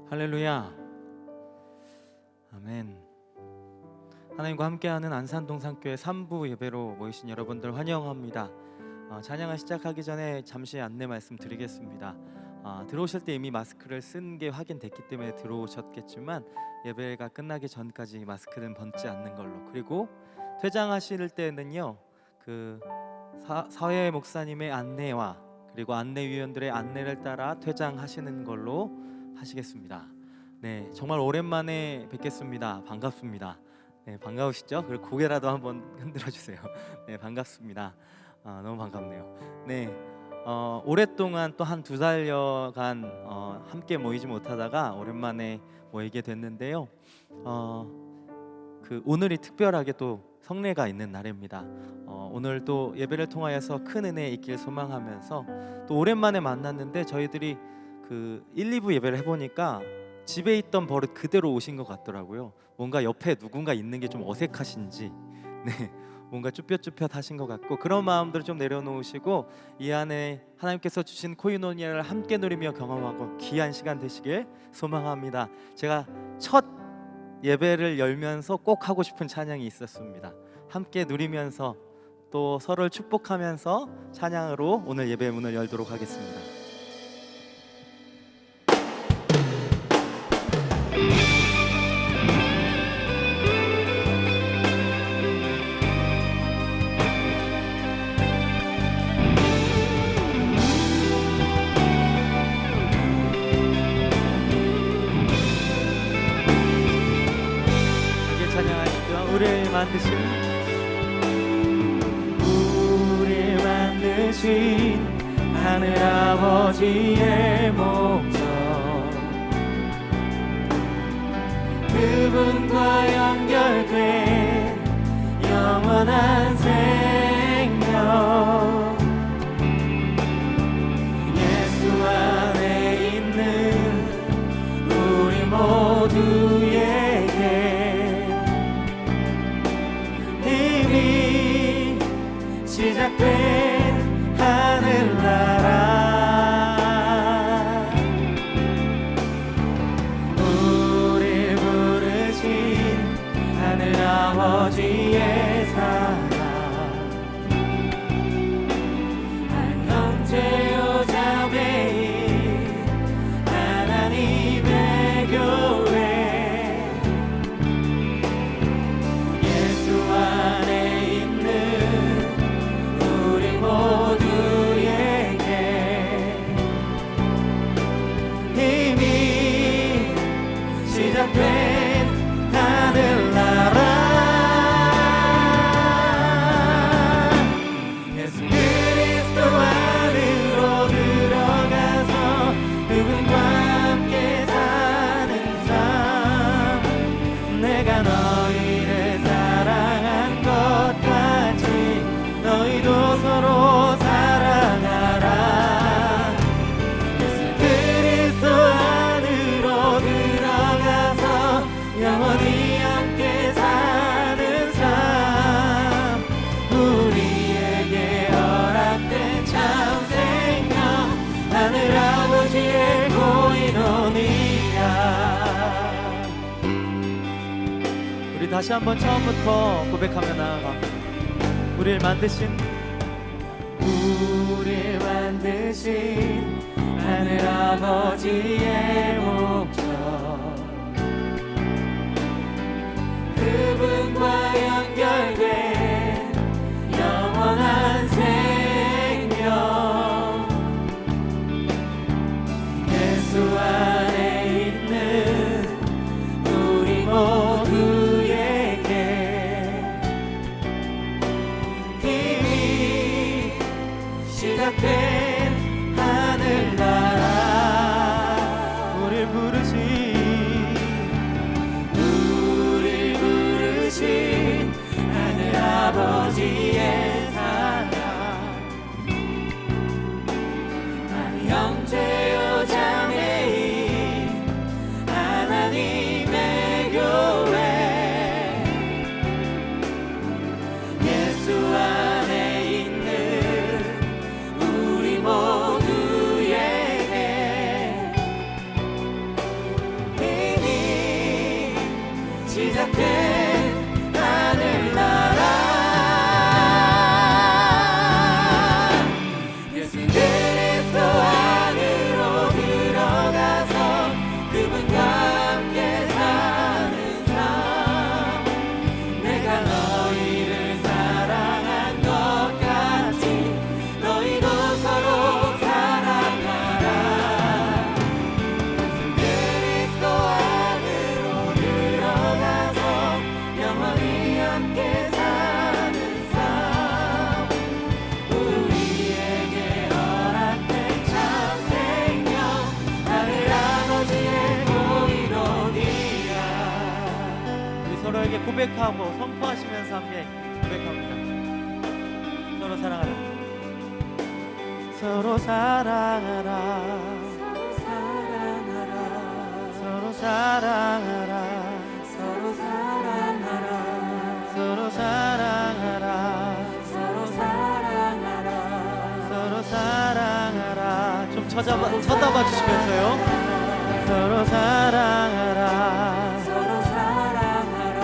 할렐루야. 아멘. 하나님과 함께하는 안산동산교회 3부 예배로 모이신 여러분들 환영합니다. 찬양을 시작하기 전에 잠시 안내 말씀드리겠습니다. 들어오실 때 이미 마스크를 쓴 게 확인됐기 때문에 들어오셨겠지만 예배가 끝나기 전까지 마스크는 벗지 않는 걸로, 그리고 퇴장하실 때는요 사회 목사님의 안내와 그리고 안내위원들의 안내를 따라 퇴장하시는 걸로 하시겠습니다. 네, 정말 오랜만에 뵙겠습니다. 반갑습니다. 네, 반가우시죠? 그리고 고개라도 한번 흔들어 주세요. 네, 반갑습니다. 너무 반갑네요. 네, 오랫동안 또 한 2달여간 함께 모이지 못하다가 오랜만에 모이게 됐는데요. 오늘이 특별하게 또 성례가 있는 날입니다. 오늘 또 예배를 통하여서 큰 은혜 있길 소망하면서 또 오랜만에 만났는데 저희들이 1, 2부 예배를 해보니까 집에 있던 버릇 그대로 오신 것 같더라고요. 뭔가 옆에 누군가 있는 게 좀 어색하신지 네, 뭔가 쭈뼛쭈뼛 하신 것 같고, 그런 마음들을 좀 내려놓으시고 이 안에 하나님께서 주신 코이노니아를 함께 누리며 경험하고 귀한 시간 되시길 소망합니다. 제가 첫 예배를 열면서 꼭 하고 싶은 찬양이 있었습니다. 함께 누리면서 또 서로를 축복하면서 찬양으로 오늘 예배 문을 열도록 하겠습니다. 우리를 만드신 하늘 아버지의 목적, 그분과 연결된 영원한 생명, 예수 안에 있는 우리 모두에게 이미 시작된 하늘나라, 우리 부르신 하늘 아버지의 사랑, 한 형제요 자매인 하나님의 교회, 시작된 하늘나라, 예수 그리스도 안으로 들어가서 그분과 함께 사는 삶, 내가 너희를 사랑한 것 같이 너희도 서로 사랑하라. 예수 그리스도 안으로 들어가서 영원히 함께 사는 삶, 우리에게 허락된 참 생명, 하늘 아버지의 코이노니아. 우리 다시 한번 처음부터 고백하며 나아가. 우리를 만드신 하늘 아버지의 목적, 그분과 연결된 영원한 생명, 예수 안에 있는 우리 모두에게 이미 시작된 하늘나라, 우릴 부르신 하늘 아버지의 사랑, 한 형제요 자매인 하나님의 교회, 예수 안에 있는 우리 모두에게 고백하고 선포하시면서 함께 고백합니다. 서로 사랑하라. 서로 사랑하라. 서로 사랑하라. 서로 사랑하라. 서로 사랑하라. 서로 사랑하라. 서로 사랑하라. 좀 쳐다봐 주시면서요. 서로 사랑하라. 서로 사랑하라.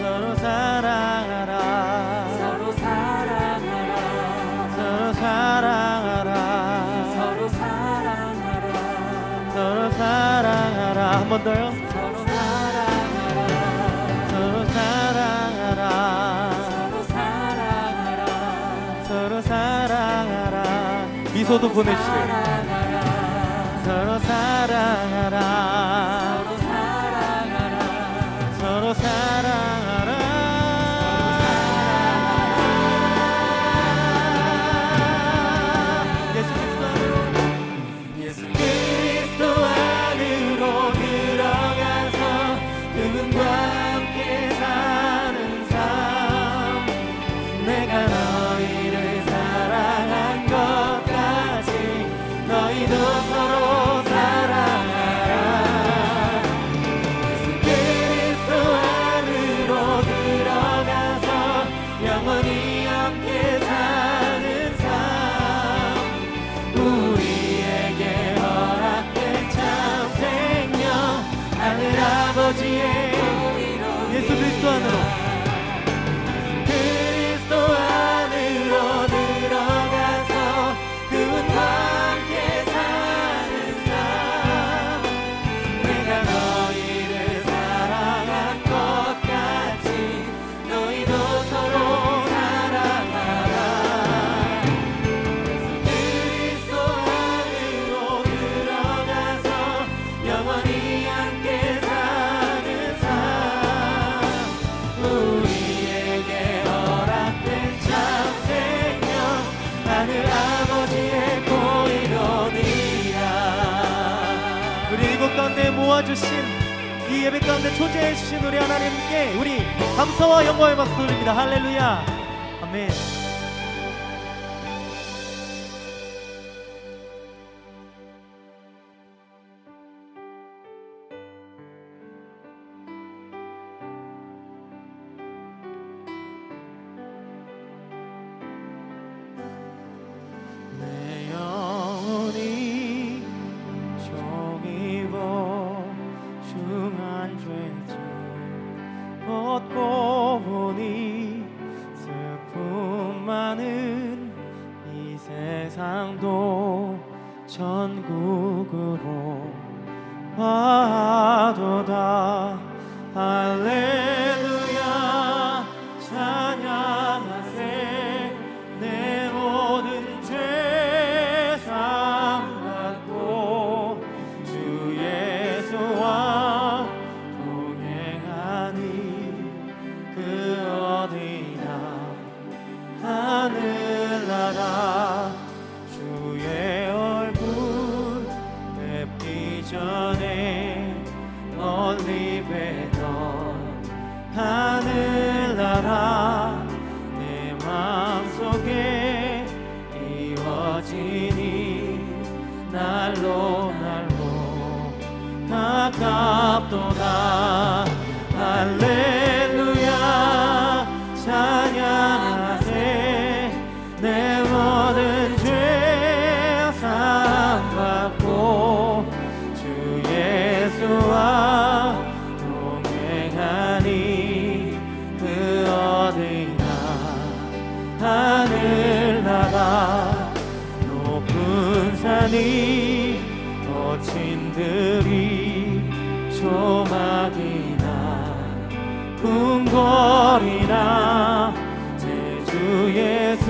서로 사랑하라. 서로 사랑하라. 서로 사랑하라. 서로 사랑하라. 서로 사랑하라. 한 번 더요. 서로 사랑하라. 서로 사랑하라. 서로 사랑하라. 서로 사랑하라. 미소도 보내주세요. 서로 사랑하라. 서로 사랑하라. 서로 사랑하라. 예수 그리스도 안으로 들어가서 그분과 함께 사는 삶. 내가 너희를 사랑한 것 같이 너희도 서로 사랑하라. 예수 그리스도 안으로 들어가서 영원히 함께 사는 삶. 우리에게 허락된 참 생명 하늘 아버지의 예수 그리스도 안으로 그리스도 안으로 들어가서 그분과 함께 사는 삶. 내가 너희를 사랑한 것 같이 너희도 서로 사랑하라. 그리스도 안으로 들어가서 영원히 함께 사는 삶. 우리에게 허락된 참 생명 하늘 아버지의 고의로니라. 우리 이곳 가운데 모아주신 이 예배 가운데 초대해주신 우리 하나님께 우리 감사와 영광의 박수 드립니다. 할렐루야. 아멘. 내 영혼이 종이고 중한 죄짐 벗고 보니 슬픔 많은 이 세상도 천국으로 와도다. 할렐루야 찬양하세. 내 모든 죄 사함받고 주 예수와 동행하니 그 어디나 하늘나라. 주의 얼굴 뵙기 전에 멀리 뵈던 하늘나라 내 마음속에 이루어지니 날로 날로 가깝도다. 할렐루야 찬양하세. 내 모든 죄 사함받고 주 예수와 동행하니 그 어디나 하늘나라. 높은 산이 거친들이 조막이나 궁궐이나 제주 예수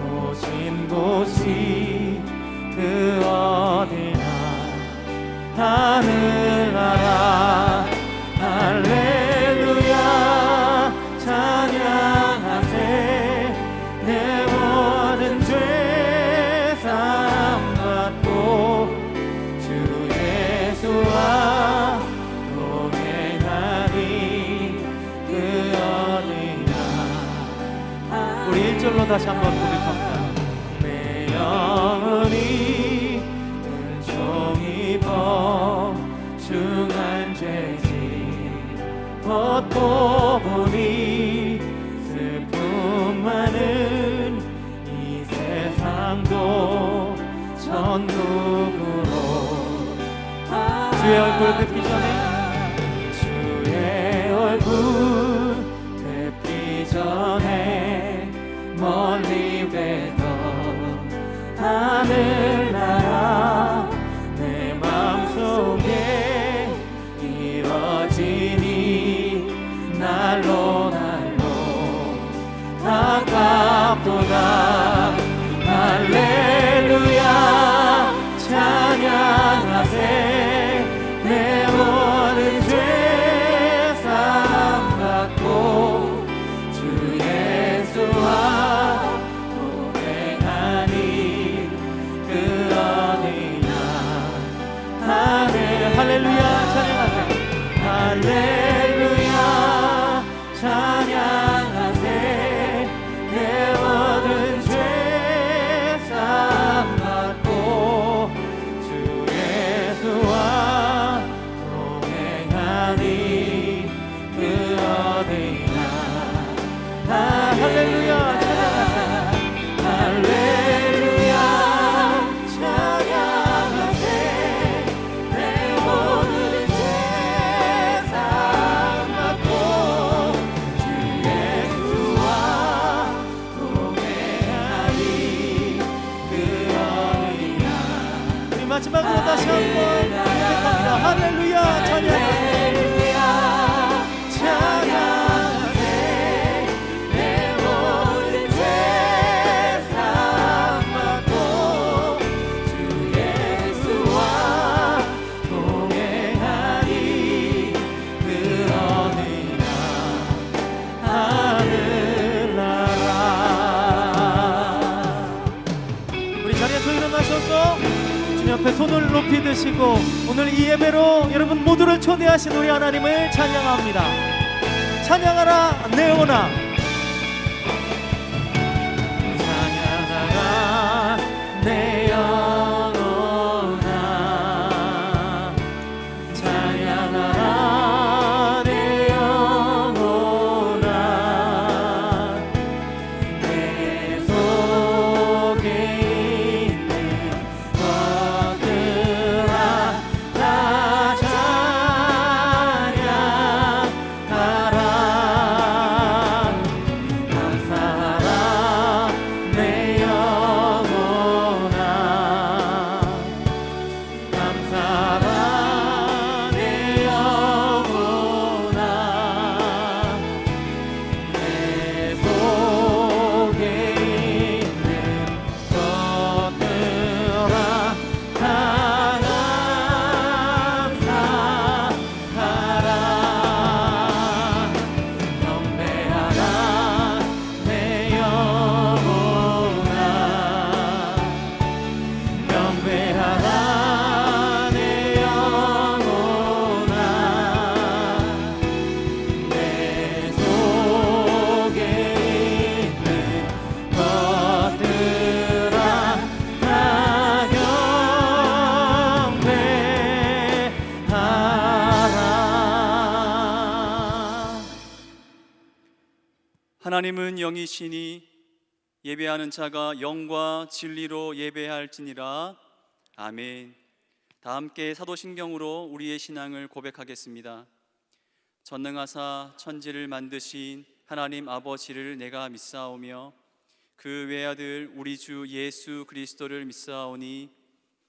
오신 곳이 그 어디나 하늘나라. 할렐루야 찬양하세. 내 모든 죄 사함받고 주 예수와 동행하니 우리 1절로 다시 한번 고백합니다. 내 영혼이 은총 입어 중한 죄지 벗고 보니 슬픔 많은 이 세상도 천국으로 주의 얼굴 뵙기 전에 주의 얼굴 뵙기 전에 멀리 되던 하늘나라 내 마음속에 이뤄지니 날로 가깝도다. 할렐루야 찬양하세. 내 모든 죄 사함받고 주 예수와 동행하니 그 어디나. 할렐루야 찬양하세. 할렐루야 찬양하세. 내 모든 죄 사함받고 주 예수와 동행하니 그 어디나. 할렐루야 찬양하세. 할렐루야 찬양하세. 내 모든 죄 사함받고 주 예수와 동행하니 그 어디나. 우리 마지막으로 다시 한번 고백합니다. 할렐루야 찬양하세. 찬양하세. 내 모든 죄 사함받고 주 예수와 동행하니 그 어디나. 하늘나라. 우리 자리에서 일어나셔서 주님 앞에 손을 높이 드시고 오늘 이 예배로 여러분 모두를 초대하신 우리 하나님을 찬양합니다. 찬양하라 내 영혼아. 찬양하라 내 영혼아. 찬양하라 내 영혼아. 내 속에 있는 것들아 다 찬양하라. 감사하라 내 영혼아. 감사하라 내 영혼아. 내 속에 있는 것들아 다 감사하라. 경배하라 내 영혼아. 경배하라 내 영혼아. 내 속에 있는 것들아 다 경배하라. 하나님은 영이시니 예배하는 자가 영과 진리로 예배할지니라. 아멘. 다 함께 사도신경으로 우리의 신앙을 고백하겠습니다. 전능하사 천지를 만드신 하나님 아버지를 내가 믿사오며 그 외아들 우리 주 예수 그리스도를 믿사오니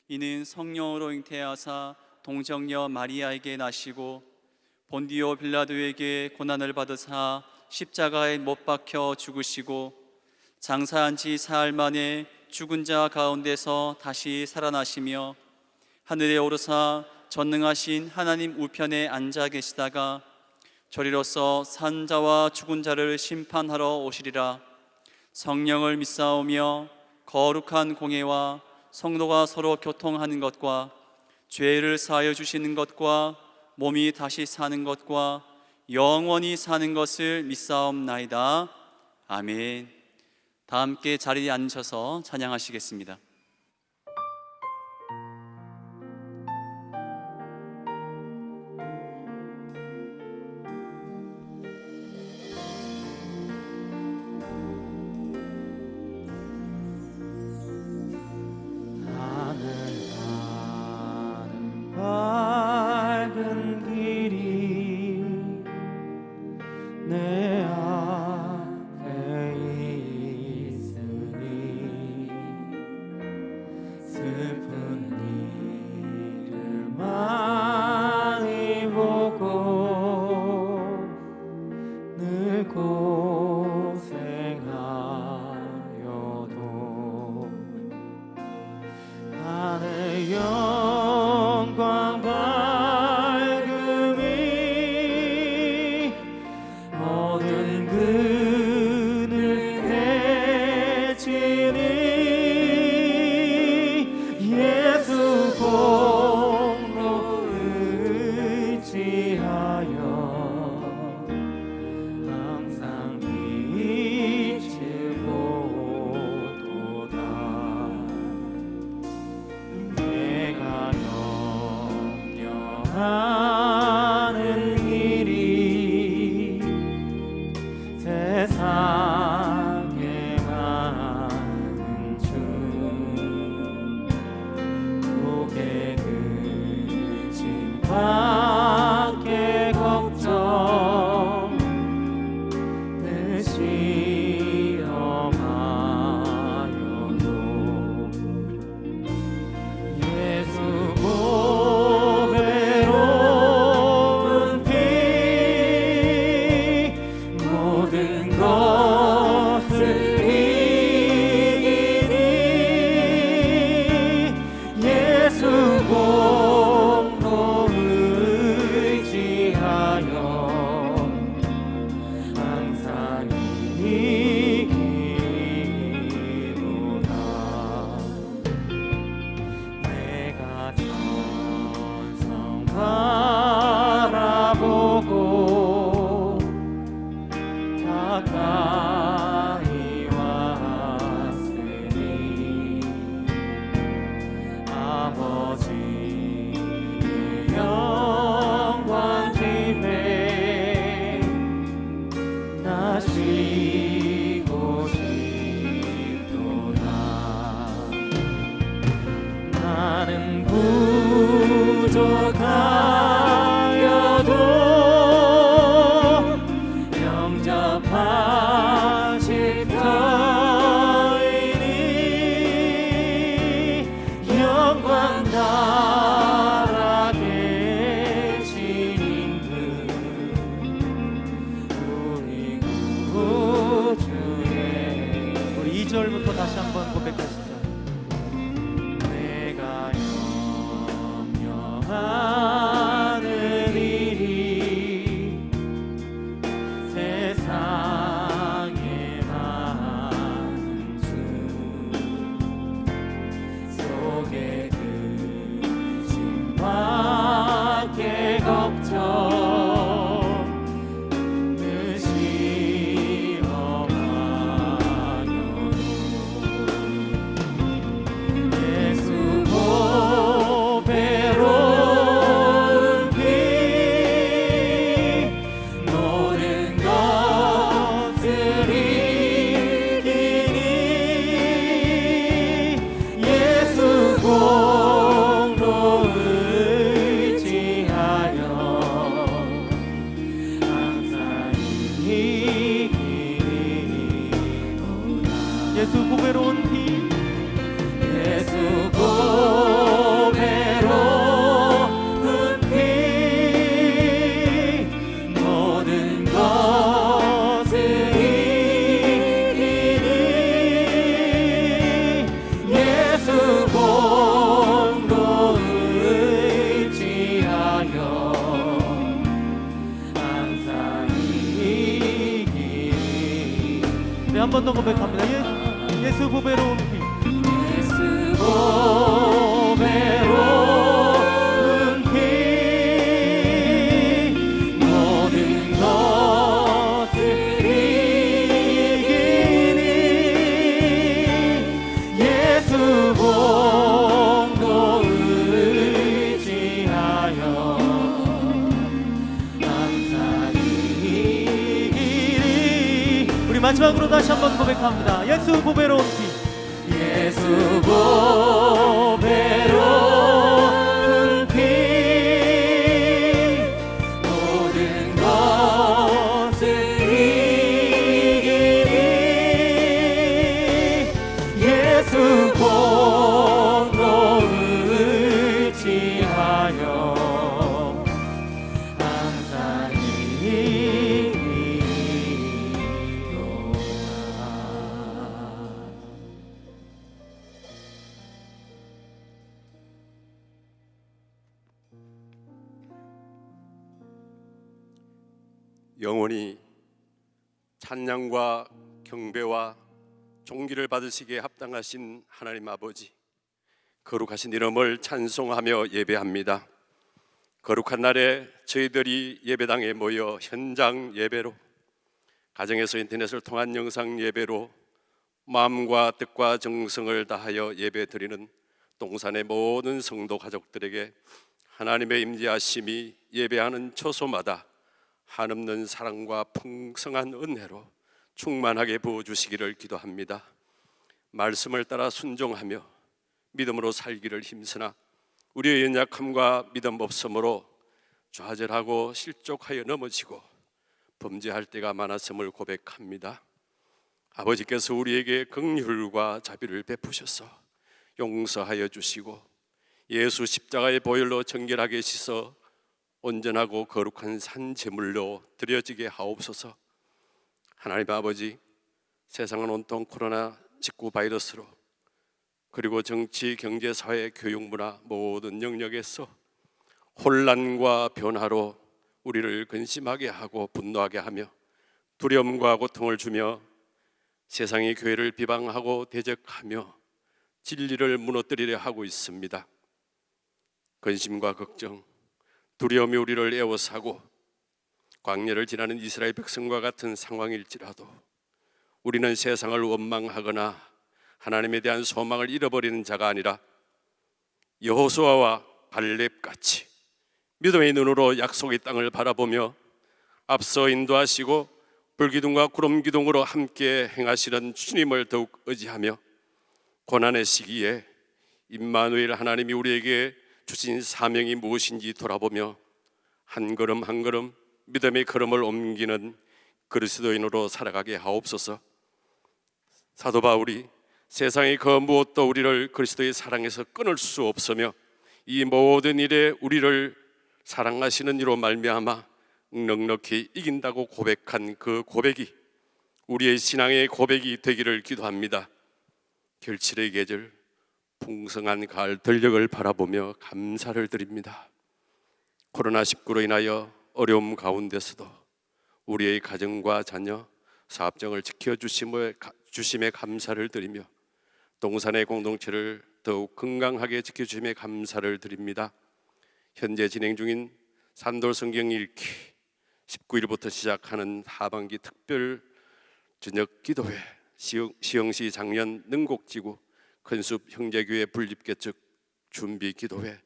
이는 성령으로 잉태하사 동정녀 마리아에게 나시고 본디오 빌라도에게 고난을 받으사 십자가에 못 박혀 죽으시고 장사한 지 사흘 만에 죽은 자 가운데서 다시 살아나시며 하늘에 오르사 전능하신 하나님 우편에 앉아 계시다가 저리로서 산 자와 죽은 자를 심판하러 오시리라. 성령을 믿사오며 거룩한 공예와 성도가 서로 교통하는 것과 죄를 사하여 주시는 것과 몸이 다시 사는 것과 영원히 사는 것을 믿사옵나이다. 아멘. 다 함께 자리에 앉으셔서 찬양하시겠습니다. 밝은 길이 내 앞에 있으니 슬픈 일을 많이 보고 늘 고생하여도 하늘 영광 밝음이 모든 그늘 해지니 예수 공로 의지하여 항상 빛을 보도다. 내가 염려하는 일이 세상에 많은 중 고개 그친 밖에 걱정 늘 시험하여도 예수 보배로운 피 모든 것을 이기니 예수 공로 의지하여 항상 이기리로다. 내가 천성 바라보고 가까이 왔으니 아버지의 영광 집에 나 쉬고 싶도다. 나는 부족하여도 영접하실 터이니 영광 나라 계신 그 우리 구주의 우리 2절부터 다시 한번 고백하시죠. 내가 염려하는 일이 세상에 많은 중 속에 그친 밖에 걱정 늘 시험하여도 예수 보배로운 피 모든 것을 이기니 예수 공로 의지하여 항상 이기리로다. 예수 보배로운 피 예수 보배로운 피 모든 것을 이기니 예수 공로 의지하여 항상 이기리. 네, 한 번 더 고백합니다. 예수 보배로운 피 예수 보배로운 피 모든 것을 이기니 우리 마지막으로 다시 한번 고백합니다. 예수 보배로운 피. 예수 보배로운 피 모든 것을 이기니 예수 공로 의지하여 항상 이기노라. 영원히 찬양과 경배와 존귀를 받으시기에 합당하신 하나님 아버지, 거룩하신 이름을 찬송하며 예배합니다. 거룩한 날에 저희들이 예배당에 모여 현장 예배로, 가정에서 인터넷을 통한 영상 예배로 마음과 뜻과 정성을 다하여 예배드리는 동산의 모든 성도 가족들에게 하나님의 임재하심이 예배하는 초소마다 한없는 사랑과 풍성한 은혜로 충만하게 부어주시기를 기도합니다. 말씀을 따라 순종하며 믿음으로 살기를 힘쓰나 우리의 연약함과 믿음 없음으로 좌절하고 실족하여 넘어지고 범죄할 때가 많았음을 고백합니다. 아버지께서 우리에게 긍휼과 자비를 베푸셔서 용서하여 주시고 예수 십자가의 보혈로 정결하게 씻어 온전하고 거룩한 산 제물로 드려지게 하옵소서. 하나님 아버지, 세상은 온통 코로나19 바이러스로 그리고 정치, 경제, 사회, 교육, 문화 모든 영역에서 혼란과 변화로 우리를 근심하게 하고 분노하게 하며 두려움과 고통을 주며 세상이 교회를 비방하고 대적하며 진리를 무너뜨리려 하고 있습니다. 근심과 걱정, 두려움이 우리를 에워싸고 광야를 지나는 이스라엘 백성과 같은 상황일지라도 우리는 세상을 원망하거나 하나님에 대한 소망을 잃어버리는 자가 아니라 여호수아와 갈렙같이 믿음의 눈으로 약속의 땅을 바라보며 앞서 인도하시고 불기둥과 구름기둥으로 함께 행하시는 주님을 더욱 의지하며 고난의 시기에 임마누엘 하나님이 우리에게 주신 사명이 무엇인지 돌아보며 한 걸음 한 걸음 믿음의 걸음을 옮기는 그리스도인으로 살아가게 하옵소서. 사도 바울이 세상의 그 무엇도 우리를 그리스도의 사랑에서 끊을 수 없으며 이 모든 일에 우리를 사랑하시는 이로 말미암아 넉넉히 이긴다고 고백한 그 고백이 우리의 신앙의 고백이 되기를 기도합니다. 결실의 계절, 풍성한 가을 들녘을 바라보며 감사를 드립니다. 코로나19로 인하여 어려움 가운데서도 우리의 가정과 자녀, 사업장을 지켜주심에 감사를 드리며 동산의 공동체를 더욱 건강하게 지켜주심에 감사를 드립니다. 현재 진행 중인 산돌 성경 읽기 19일부터 시작하는 하반기 특별 저녁 기도회, 시흥시 장년 능곡지구 큰숲 형제교회 분립개척 준비 기도회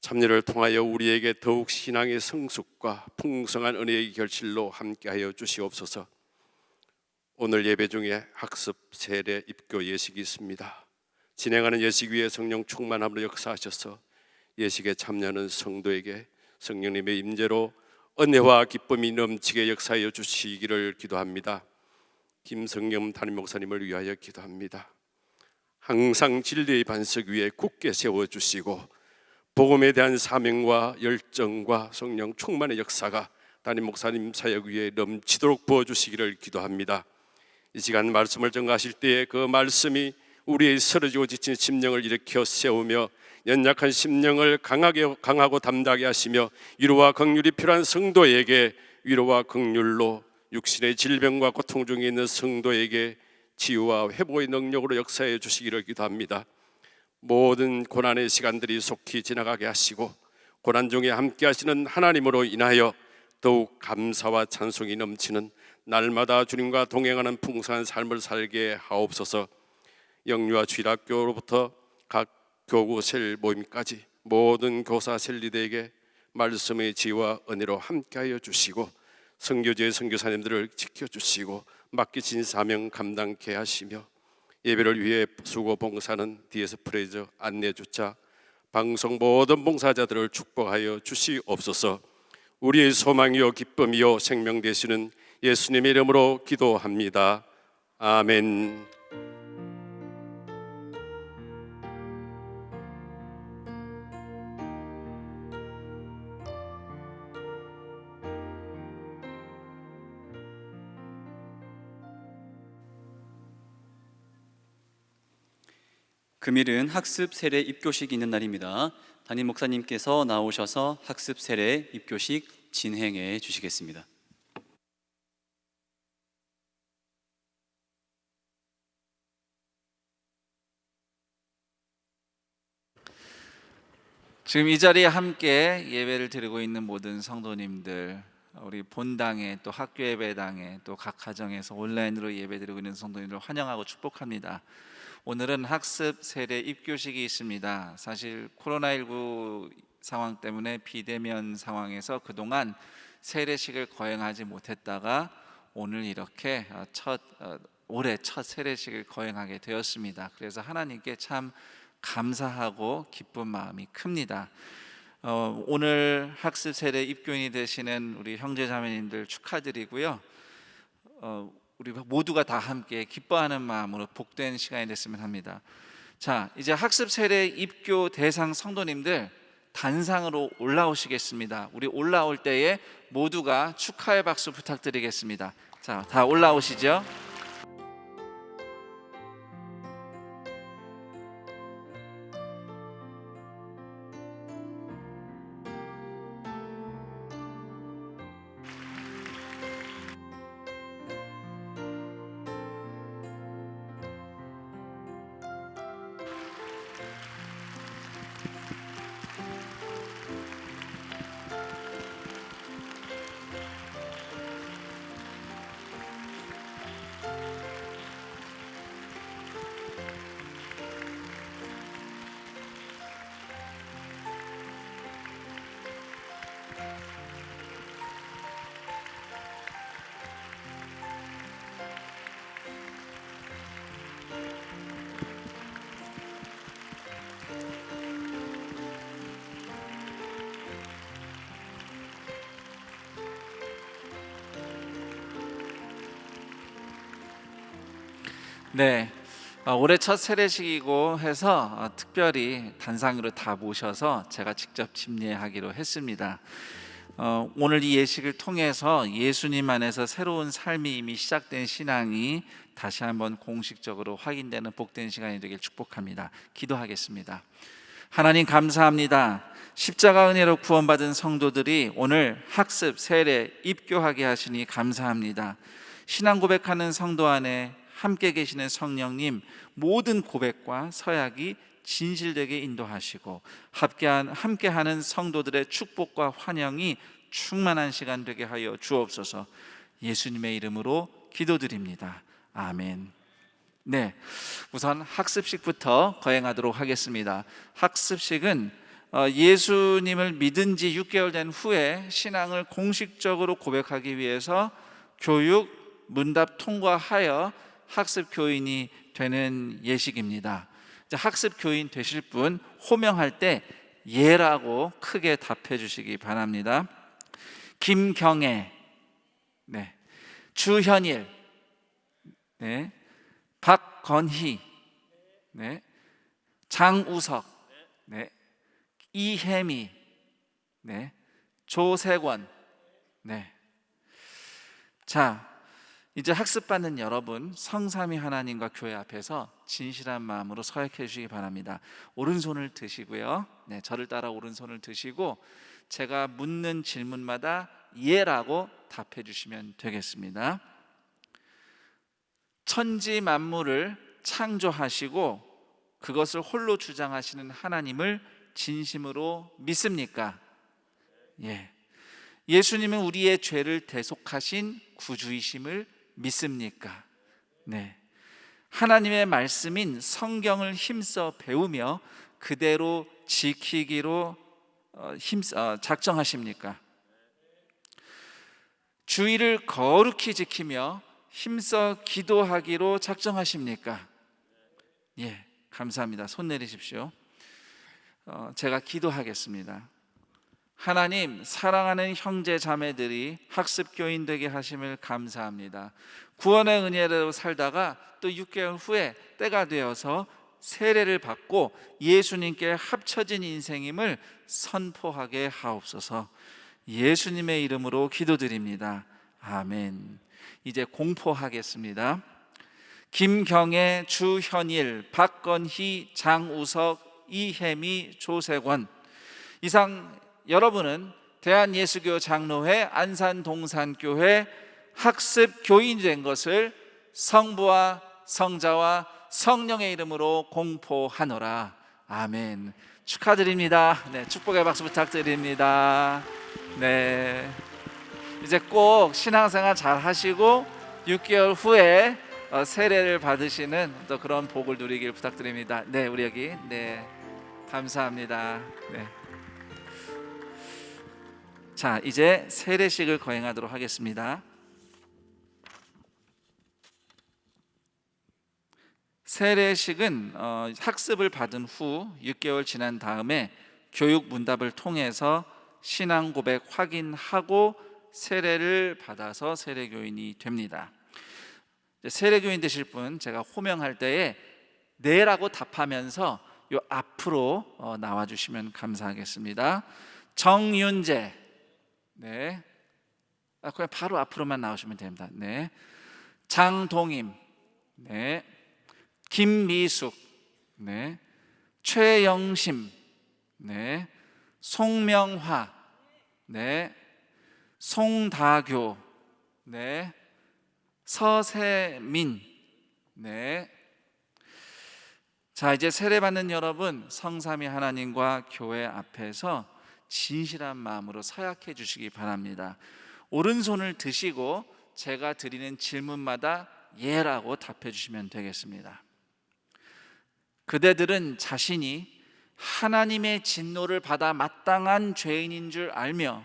참여를 통하여 우리에게 더욱 신앙의 성숙과 풍성한 은혜의 결실로 함께하여 주시옵소서. 오늘 예배 중에 학습, 세례, 입교 예식이 있습니다. 진행하는 예식 위에 성령 충만함으로 역사하셔서 예식에 참여하는 성도에게 성령님의 임재로 은혜와 기쁨이 넘치게 역사하여 주시기를 기도합니다. 김성겸 담임 목사님을 위하여 기도합니다. 항상 진리의 반석 위에 굳게 세워주시고 복음에 대한 사명과 열정과 성령 충만의 역사가 담임 목사님 사역 위에 넘치도록 부어주시기를 기도합니다. 이 시간 말씀을 전가하실 때에 그 말씀이 우리의 쓰러지고 지친 심령을 일으켜 세우며 연약한 심령을 강하고 담대하게 하시며 위로와 긍휼이 필요한 성도에게 위로와 긍휼로 육신의 질병과 고통 중에 있는 성도에게 치유와 회복의 능력으로 역사해 주시기를 기도합니다. 모든 고난의 시간들이 속히 지나가게 하시고 고난 중에 함께 하시는 하나님으로 인하여 더욱 감사와 찬송이 넘치는 날마다 주님과 동행하는 풍성한 삶을 살게 하옵소서. 영유아 주일학교로부터 각 교구 셀 모임까지 모든 교사 셀리대에게 말씀의 지혜와 은혜로 함께하여 주시고 선교지의 선교사님들을 지켜주시고 맡기신 사명 감당케 하시며 예배를 위해 수고 봉사는 뒤에서 프레이저 안내조차 방송 모든 봉사자들을 축복하여 주시옵소서. 우리의 소망이요 기쁨이요 생명 되시는 예수님의 이름으로 기도합니다. 아멘. 금일은 학습 세례 입교식이 있는 날입니다. 담임 목사님께서 나오셔서 학습 세례 입교식 진행해 주시겠습니다. 지금 이 자리에 함께 예배를 드리고 있는 모든 성도님들, 우리 본당에 또 학교 예배당에 또 각 가정에서 온라인으로 예배드리고 있는 성도님들 환영하고 축복합니다. 오늘은 학습 세례 입교식이 있습니다. 사실 코로나19 상황 때문에 비대면 상황에서 그동안 세례식을 거행하지 못했다가 오늘 이렇게 올해 첫 세례식을 거행하게 되었습니다. 그래서 하나님께 참 감사하고 기쁜 마음이 큽니다. 오늘 학습 세례 입교인이 되시는 우리 형제 자매님들 축하드리고요. 우리 모두가 다 함께 기뻐하는 마음으로 복된 시간이 됐으면 합니다. 자, 이제 학습 세례 입교 대상 성도님들 단상으로 올라오시겠습니다. 우리 올라올 때에 모두가 축하의 박수 부탁드리겠습니다. 자, 다 올라오시죠. 네, 올해 첫 세례식이고 해서 특별히 단상으로 다 모셔서 제가 직접 집례하기로 했습니다. 오늘 이 예식을 통해서 예수님 안에서 새로운 삶이 이미 시작된 신앙이 다시 한번 공식적으로 확인되는 복된 시간이 되길 축복합니다. 기도하겠습니다. 하나님 감사합니다. 십자가 은혜로 구원받은 성도들이 오늘 학습, 세례, 입교하게 하시니 감사합니다. 신앙 고백하는 성도 안에 함께 계시는 성령님, 모든 고백과 서약이 진실되게 인도하시고 함께하는 성도들의 축복과 환영이 충만한 시간 되게 하여 주옵소서. 예수님의 이름으로 기도드립니다. 아멘. 네, 우선 학습식부터 거행하도록 하겠습니다. 학습식은 예수님을 믿은 지 6개월 된 후에 신앙을 공식적으로 고백하기 위해서 교육, 문답 통과하여 학습 교인이 되는 예식입니다. 학습 교인 되실 분 호명할 때 예라고 크게 답해 주시기 바랍니다. 김경애, 네. 주현일, 네. 박건희, 네. 장우석, 네. 이혜미, 네. 조세권, 네. 자, 이제 학습받는 여러분, 성삼위 하나님과 교회 앞에서 진실한 마음으로 서약해 주시기 바랍니다. 오른손을 드시고요. 네, 저를 따라 오른손을 드시고 제가 묻는 질문마다 예라고 답해 주시면 되겠습니다. 천지 만물을 창조하시고 그것을 홀로 주장하시는 하나님을 진심으로 믿습니까? 예. 예수님은 우리의 죄를 대속하신 구주이심을 믿습니까? 네. 하나님의 말씀인 성경을 힘써 배우며 그대로 지키기로 작정하십니까? 주의를 거룩히 지키며 힘써 기도하기로 작정하십니까? 예, 감사합니다. 손 내리십시오. 제가 기도하겠습니다. 하나님, 사랑하는 형제 자매들이 학습 교인 되게 하심을 감사합니다. 구원의 은혜로 살다가 또 6개월 후에 때가 되어서 세례를 받고 예수님께 합쳐진 인생임을 선포하게 하옵소서. 예수님의 이름으로 기도드립니다. 아멘. 이제 공포하겠습니다. 김경애, 주현일, 박건희, 장우석, 이혜미, 조세권. 이상 여러분은 대한예수교 장로회 안산동산교회 학습 교인이 된 것을 성부와 성자와 성령의 이름으로 공포하노라. 아멘. 축하드립니다. 네, 축복의 박수 부탁드립니다. 네, 이제 꼭 신앙생활 잘 하시고 6개월 후에 세례를 받으시는 또 그런 복을 누리길 부탁드립니다. 네, 우리 여기 네, 감사합니다. 네. 자, 이제 세례식을 거행하도록 하겠습니다. 세례식은 학습을 받은 후 6개월 지난 다음에 교육 문답을 통해서 신앙 고백 확인하고 세례를 받아서 세례교인이 됩니다. 세례교인 되실 분 제가 호명할 때에 네라고 답하면서 요 앞으로 나와주시면 감사하겠습니다. 정윤재, 네, 그냥 바로 앞으로만 나오시면 됩니다. 네, 장동임, 네, 김미숙, 네, 최영심, 네, 송명화, 네, 송다교, 네, 서세민, 네. 자, 이제 세례받는 여러분, 성삼위 하나님과 교회 앞에서 진실한 마음으로 서약해 주시기 바랍니다. 오른손을 드시고 제가 드리는 질문마다 예라고 답해 주시면 되겠습니다. 그대들은 자신이 하나님의 진노를 받아 마땅한 죄인인 줄 알며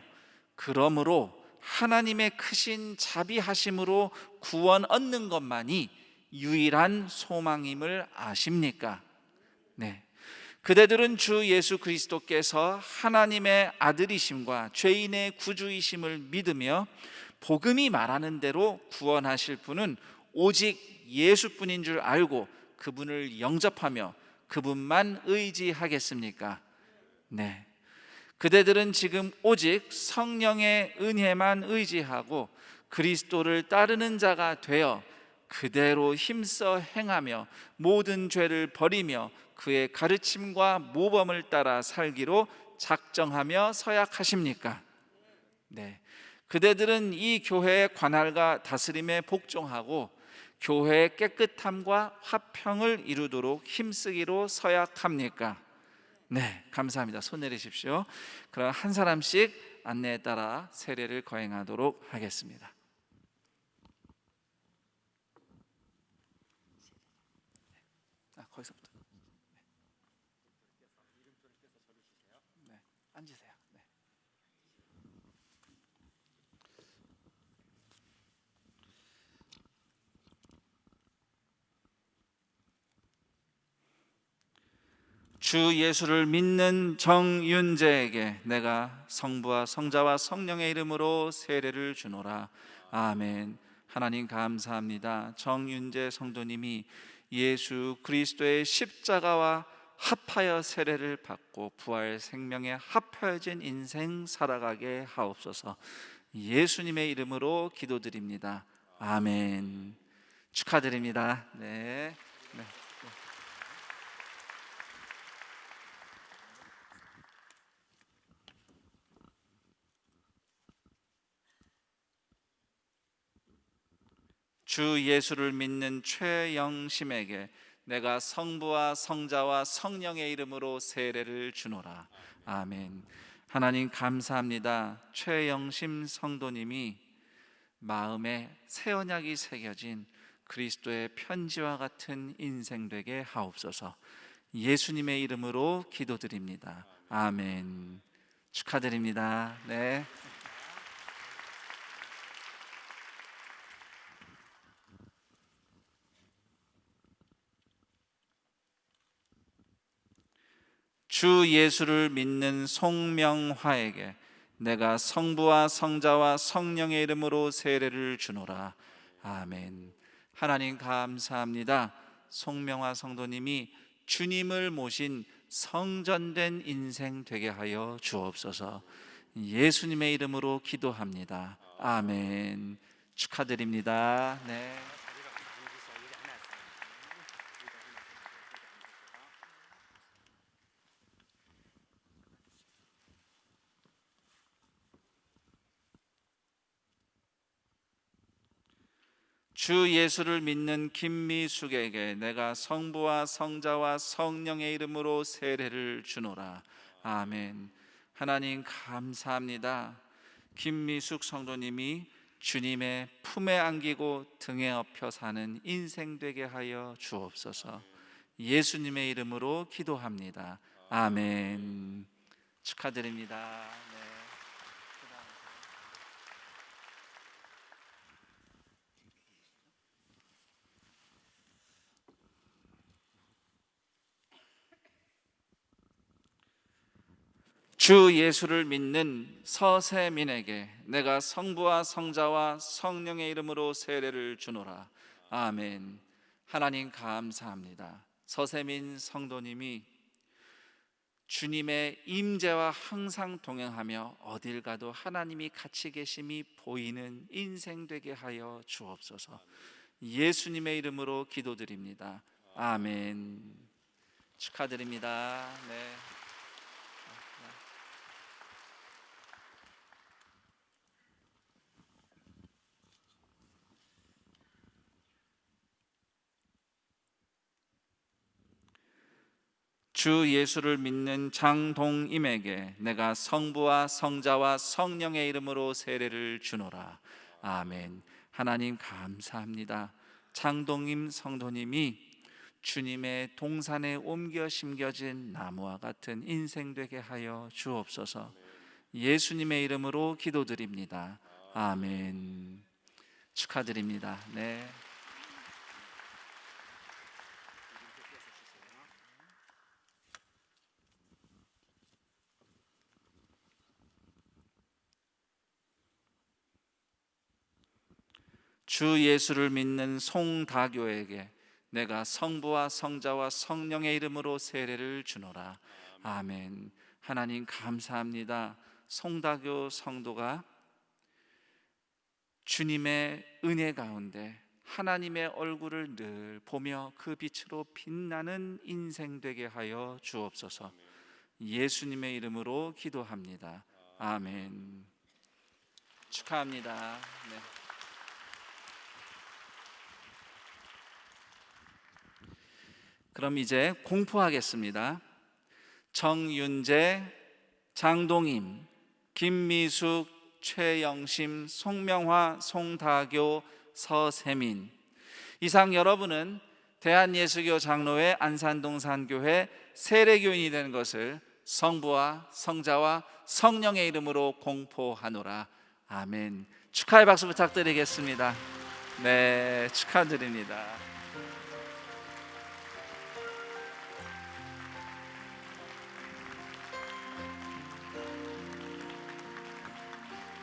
그러므로 하나님의 크신 자비하심으로 구원 얻는 것만이 유일한 소망임을 아십니까? 네. 그대들은 주 예수 그리스도께서 하나님의 아들이심과 죄인의 구주이심을 믿으며 복음이 말하는 대로 구원하실 분은 오직 예수뿐인 줄 알고 그분을 영접하며 그분만 의지하겠습니까? 네. 그대들은 지금 오직 성령의 은혜만 의지하고 그리스도를 따르는 자가 되어 그대로 힘써 행하며 모든 죄를 버리며 그의 가르침과 모범을 따라 살기로 작정하며 서약하십니까? 네. 그대들은 이 교회의 관할과 다스림에 복종하고 교회의 깨끗함과 화평을 이루도록 힘쓰기로 서약합니까? 네, 감사합니다. 손 내리십시오. 그럼 한 사람씩 안내에 따라 세례를 거행하도록 하겠습니다. 거기서부터. 네, 앉으세요. 네. 주 예수를 믿는 정윤재에게 내가 성부와 성자와 성령의 이름으로 세례를 주노라. 아멘. 하나님 감사합니다. 정윤재 성도님이 예수 그리스도의 십자가와 합하여 세례를 받고 부활 생명에 합하여진 인생 살아가게 하옵소서. 예수님의 이름으로 기도드립니다. 아멘. 축하드립니다. 네. 네. 주 예수를 믿는 최영심에게 내가 성부와 성자와 성령의 이름으로 세례를 주노라. 아멘. 하나님 감사합니다. 최영심 성도님이 마음에 새 언약이 새겨진 그리스도의 편지와 같은 인생 되게 하옵소서. 예수님의 이름으로 기도드립니다. 아멘. 축하드립니다. 네. 주 예수를 믿는 송명화에게 내가 성부와 성자와 성령의 이름으로 세례를 주노라. 아멘. 하나님 감사합니다. 송명화 성도님이 주님을 모신 성전된 인생 되게 하여 주옵소서. 예수님의 이름으로 기도합니다. 아멘. 축하드립니다. 네. 주 예수를 믿는 김미숙에게 내가 성부와 성자와 성령의 이름으로 세례를 주노라. 아멘. 하나님 감사합니다. 김미숙 성도님이 주님의 품에 안기고 등에 업혀 사는 인생 되게 하여 주옵소서. 예수님의 이름으로 기도합니다. 아멘. 축하드립니다. 네. 주 예수를 믿는 서세민에게 내가 성부와 성자와 성령의 이름으로 세례를 주노라. 아멘. 하나님 감사합니다. 서세민 성도님이 주님의 임재와 항상 동행하며 어딜 가도 하나님이 같이 계심이 보이는 인생 되게 하여 주옵소서. 예수님의 이름으로 기도드립니다. 아멘. 축하드립니다. 네. 주 예수를 믿는 장동임에게 내가 성부와 성자와 성령의 이름으로 세례를 주노라. 아멘. 하나님 감사합니다. 장동임 성도님이 주님의 동산에 옮겨 심겨진 나무와 같은 인생 되게 하여 주옵소서. 예수님의 이름으로 기도드립니다. 아멘. 축하드립니다. 네. 주 예수를 믿는 송다교에게 내가 성부와 성자와 성령의 이름으로 세례를 주노라. 아멘. 하나님 감사합니다. 송다교 성도가 주님의 은혜 가운데 하나님의 얼굴을 늘 보며 그 빛으로 빛나는 인생 되게 하여 주옵소서. 예수님의 이름으로 기도합니다. 아멘. 축하합니다. 네. 그럼 이제 공포하겠습니다. 정윤재, 장동임, 김미숙, 최영심, 송명화, 송다교, 서세민. 이상 여러분은 대한예수교 장로회 안산동산교회 세례교인이 되는 것을 성부와 성자와 성령의 이름으로 공포하노라. 아멘. 축하의 박수 부탁드리겠습니다. 네, 축하드립니다.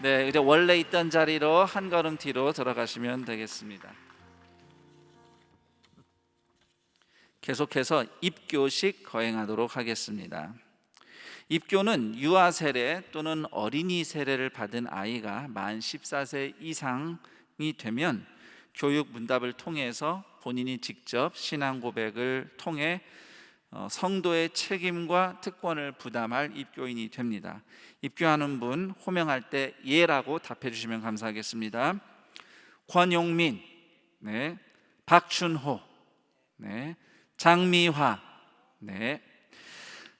네, 이제 원래 있던 자리로 한 걸음 뒤로 들어가시면 되겠습니다. 계속해서 입교식 거행하도록 하겠습니다. 입교는 유아 세례 또는 어린이 세례를 받은 아이가 만 14세 이상이 되면 교육 문답을 통해서 본인이 직접 신앙 고백을 통해 성도의 책임과 특권을 부담할 입교인이 됩니다. 입교하는 분 호명할 때 예라고 답해 주시면 감사하겠습니다. 권용민, 네. 박춘호, 네. 장미화, 네.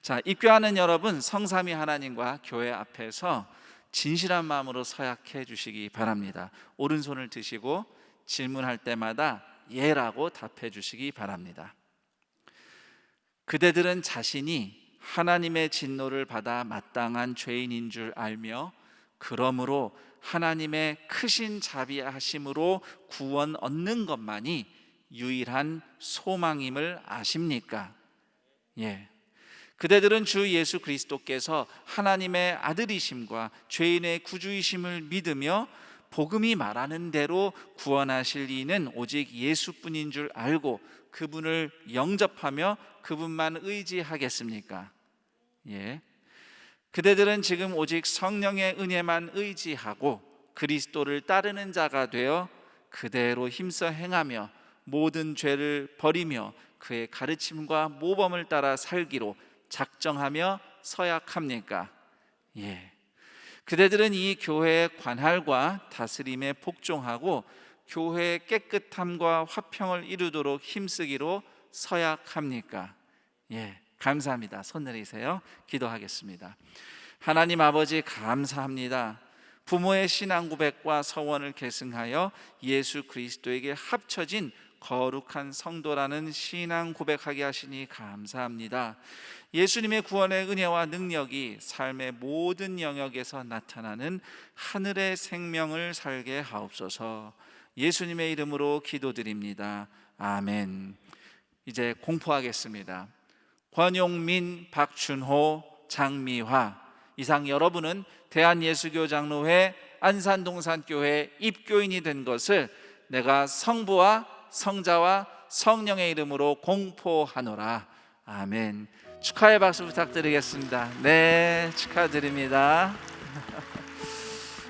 자, 입교하는 여러분 성삼위 하나님과 교회 앞에서 진실한 마음으로 서약해 주시기 바랍니다. 오른손을 드시고 질문할 때마다 예라고 답해 주시기 바랍니다. 그대들은 자신이 하나님의 진노를 받아 마땅한 죄인인 줄 알며 그러므로 하나님의 크신 자비하심으로 구원 얻는 것만이 유일한 소망임을 아십니까? 예. 그대들은 주 예수 그리스도께서 하나님의 아들이심과 죄인의 구주이심을 믿으며 복음이 말하는 대로 구원하실 이는 오직 예수뿐인 줄 알고 그분을 영접하며 그분만 의지하겠습니까? 예. 그대들은 지금 오직 성령의 은혜만 의지하고 그리스도를 따르는 자가 되어 그대로 힘써 행하며 모든 죄를 버리며 그의 가르침과 모범을 따라 살기로 작정하며 서약합니까? 예. 그대들은 이 교회의 관할과 다스림에 복종하고 교회의 깨끗함과 화평을 이루도록 힘쓰기로 서약합니까? 예. 감사합니다. 손 내리세요. 기도하겠습니다. 하나님 아버지, 감사합니다. 부모의 신앙 고백과 서원을 계승하여 예수 그리스도에게 합쳐진 거룩한 성도라는 신앙 고백하게 하시니 감사합니다. 예수님의 구원의 은혜와 능력이 삶의 모든 영역에서 나타나는 하늘의 생명을 살게 하옵소서. 예수님의 이름으로 기도드립니다. 아멘. 이제 공포하겠습니다. 권용민, 박춘호, 장미화, 이상 여러분은 대한예수교장로회 안산동산교회 입교인이 된 것을 내가 성부와 성자와 성령의 이름으로 공포하노라. 아멘. 축하의 박수 부탁드리겠습니다. 네, 축하드립니다.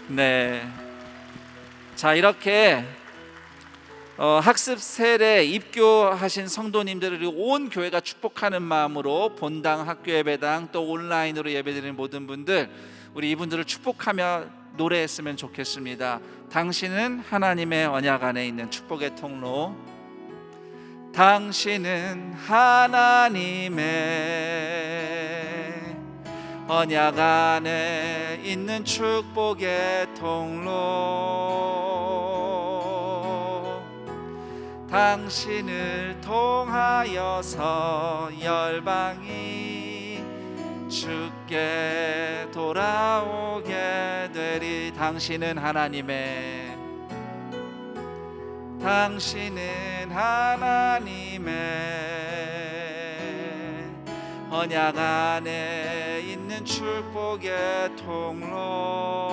네. 자, 이렇게 학습 세례 입교하신 성도님들을 온 교회가 축복하는 마음으로 본당, 학교 예배당, 또 온라인으로 예배드리는 모든 분들, 우리 이분들을 축복하며 노래했으면 좋겠습니다. 당신은 하나님의 언약 안에 있는 축복의 통로, 당신은 하나님의 언약 안에 있는 축복의 통로, 당신을 통하여서 열방이 주께 돌아오게 되리. 당신은 하나님의, 당신은 하나님의 언약 안에 있는 축복의 통로,